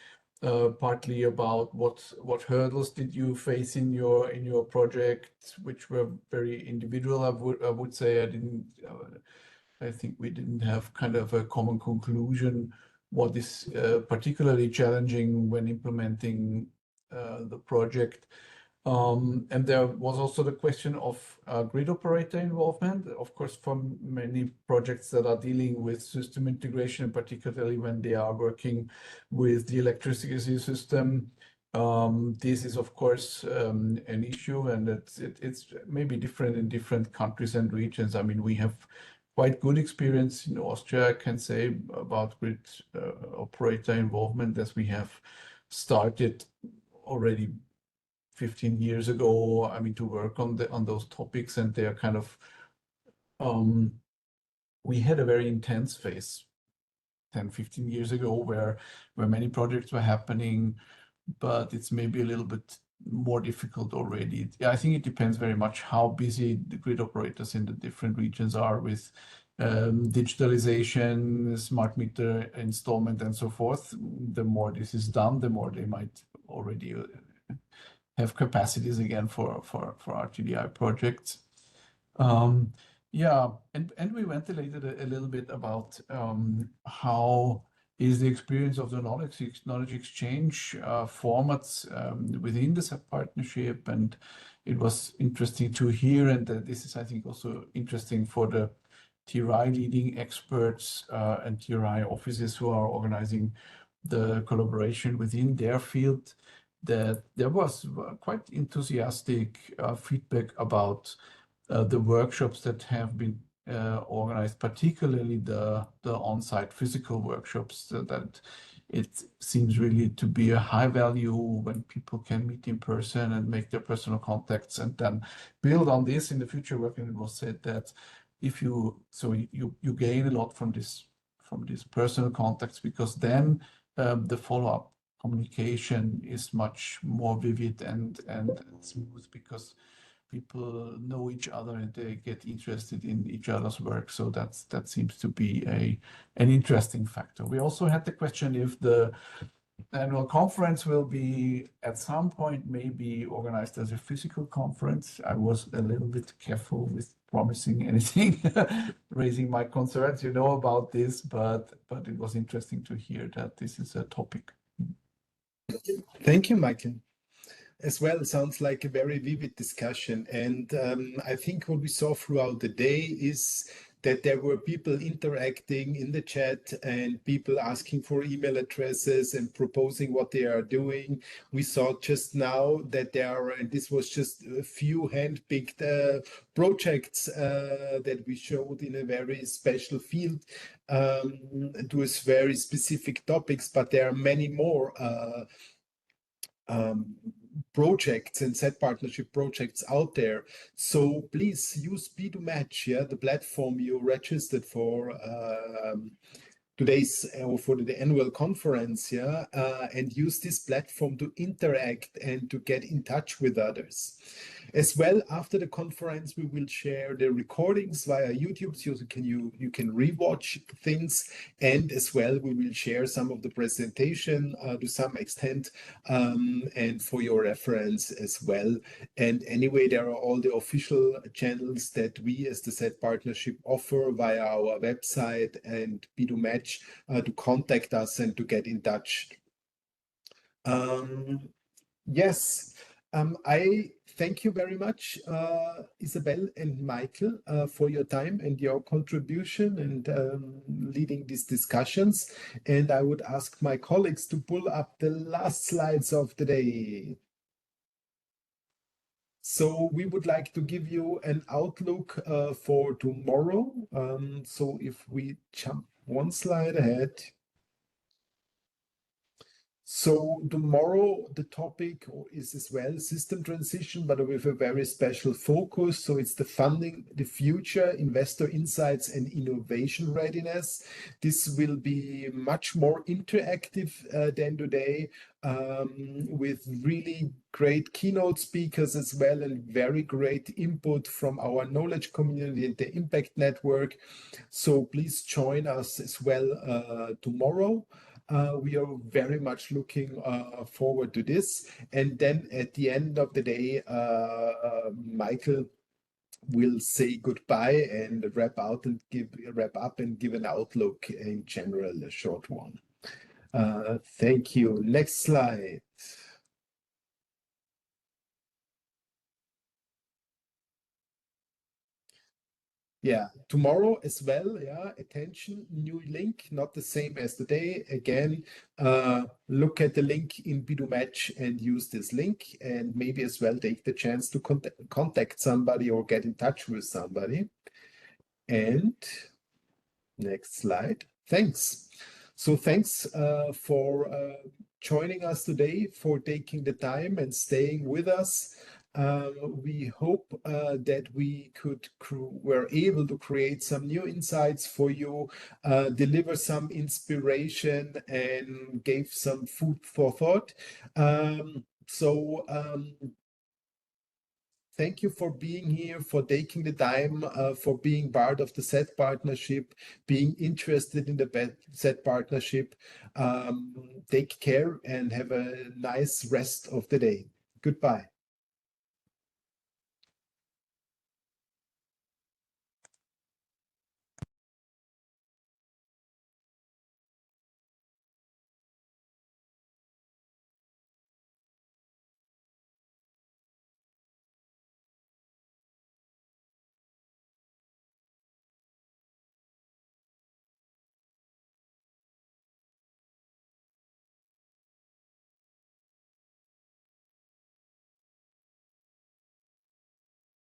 partly about what hurdles did you face in your project, which were very individual. I would say I think we didn't have kind of a common conclusion what is particularly challenging when implementing the project. And there was also the question of grid operator involvement. Of course, for many projects that are dealing with system integration, particularly when they are working with the electricity system, this is, of course, an issue, and it's maybe different in different countries and regions. I mean, we have quite good experience in Austria, I can say, about grid operator involvement, as we have started already 15 years ago, I mean, to work on those topics, and they are kind of, we had a very intense phase 10, 15 years ago where many projects were happening, but it's maybe a little bit more difficult already. I think it depends very much how busy the grid operators in the different regions are with digitalization, smart meter installment, and so forth. The more this is done, the more they might already have capacities again for RTDI projects. Yeah, and we ventilated a little bit about how is the experience of the knowledge exchange formats within the CETPartnership, and it was interesting to hear, and this is, I think, also interesting for the TRI leading experts and TRI offices who are organizing the collaboration within their field, that there was quite enthusiastic feedback about the workshops that have been organized, particularly the on-site physical workshops, that it seems really to be a high value when people can meet in person and make their personal contacts and then build on this in the future work. And it was said that if you gain a lot from these personal contacts, because then the follow-up communication is much more vivid and smooth, because people know each other and they get interested in each other's work. So that seems to be an interesting factor. We also had the question if the annual conference will be at some point maybe organized as a physical conference. I was a little bit careful with promising anything, raising my concerns, about this, but it was interesting to hear that this is a topic. Thank you, Michael. As well, sounds like a very vivid discussion. And I think what we saw throughout the day is that there were people interacting in the chat and people asking for email addresses and proposing what they are doing. We saw just now that there are, and this was just a few hand-picked projects that we showed in a very special field to very specific topics, but there are many more projects and CETPartnership projects out there. So please use B2Match, yeah, the platform you registered for today's or for the annual conference, yeah, and use this platform to interact and to get in touch with others. As well, after the conference, we will share the recordings via YouTube, so you can rewatch things, and as well, we will share some of the presentation to some extent, and for your reference as well. And anyway, there are all the official channels that we as the CETPartnership offer via our website and B2Match to contact us and to get in touch. Yes, I thank you very much, Isabel and Michael, for your time and your contribution and leading these discussions. And I would ask my colleagues to pull up the last slides of the day. So we would like to give you an outlook for tomorrow. So if we jump one slide ahead. So tomorrow, the topic is as well system transition, but with a very special focus. So it's the funding, the future, investor insights and innovation readiness. This will be much more interactive than today, with really great keynote speakers as well and very great input from our knowledge community and the Impact Network. So please join us as well tomorrow. We are very much looking forward to this. And then at the end of the day, Michael will say goodbye and wrap up and give an outlook in general, a short one. Thank you. Next slide. Yeah, tomorrow as well, yeah, attention, new link, not the same as today. Again, look at the link in B2Match and use this link, and maybe as well take the chance to contact somebody or get in touch with somebody. And next slide. Thanks. So thanks for joining us today, for taking the time and staying with us. We hope that we were able to create some new insights for you, deliver some inspiration and gave some food for thought. Thank you for being here, for taking the time, for being part of the CETPartnership, being interested in the CETPartnership. Take care and have a nice rest of the day. Goodbye.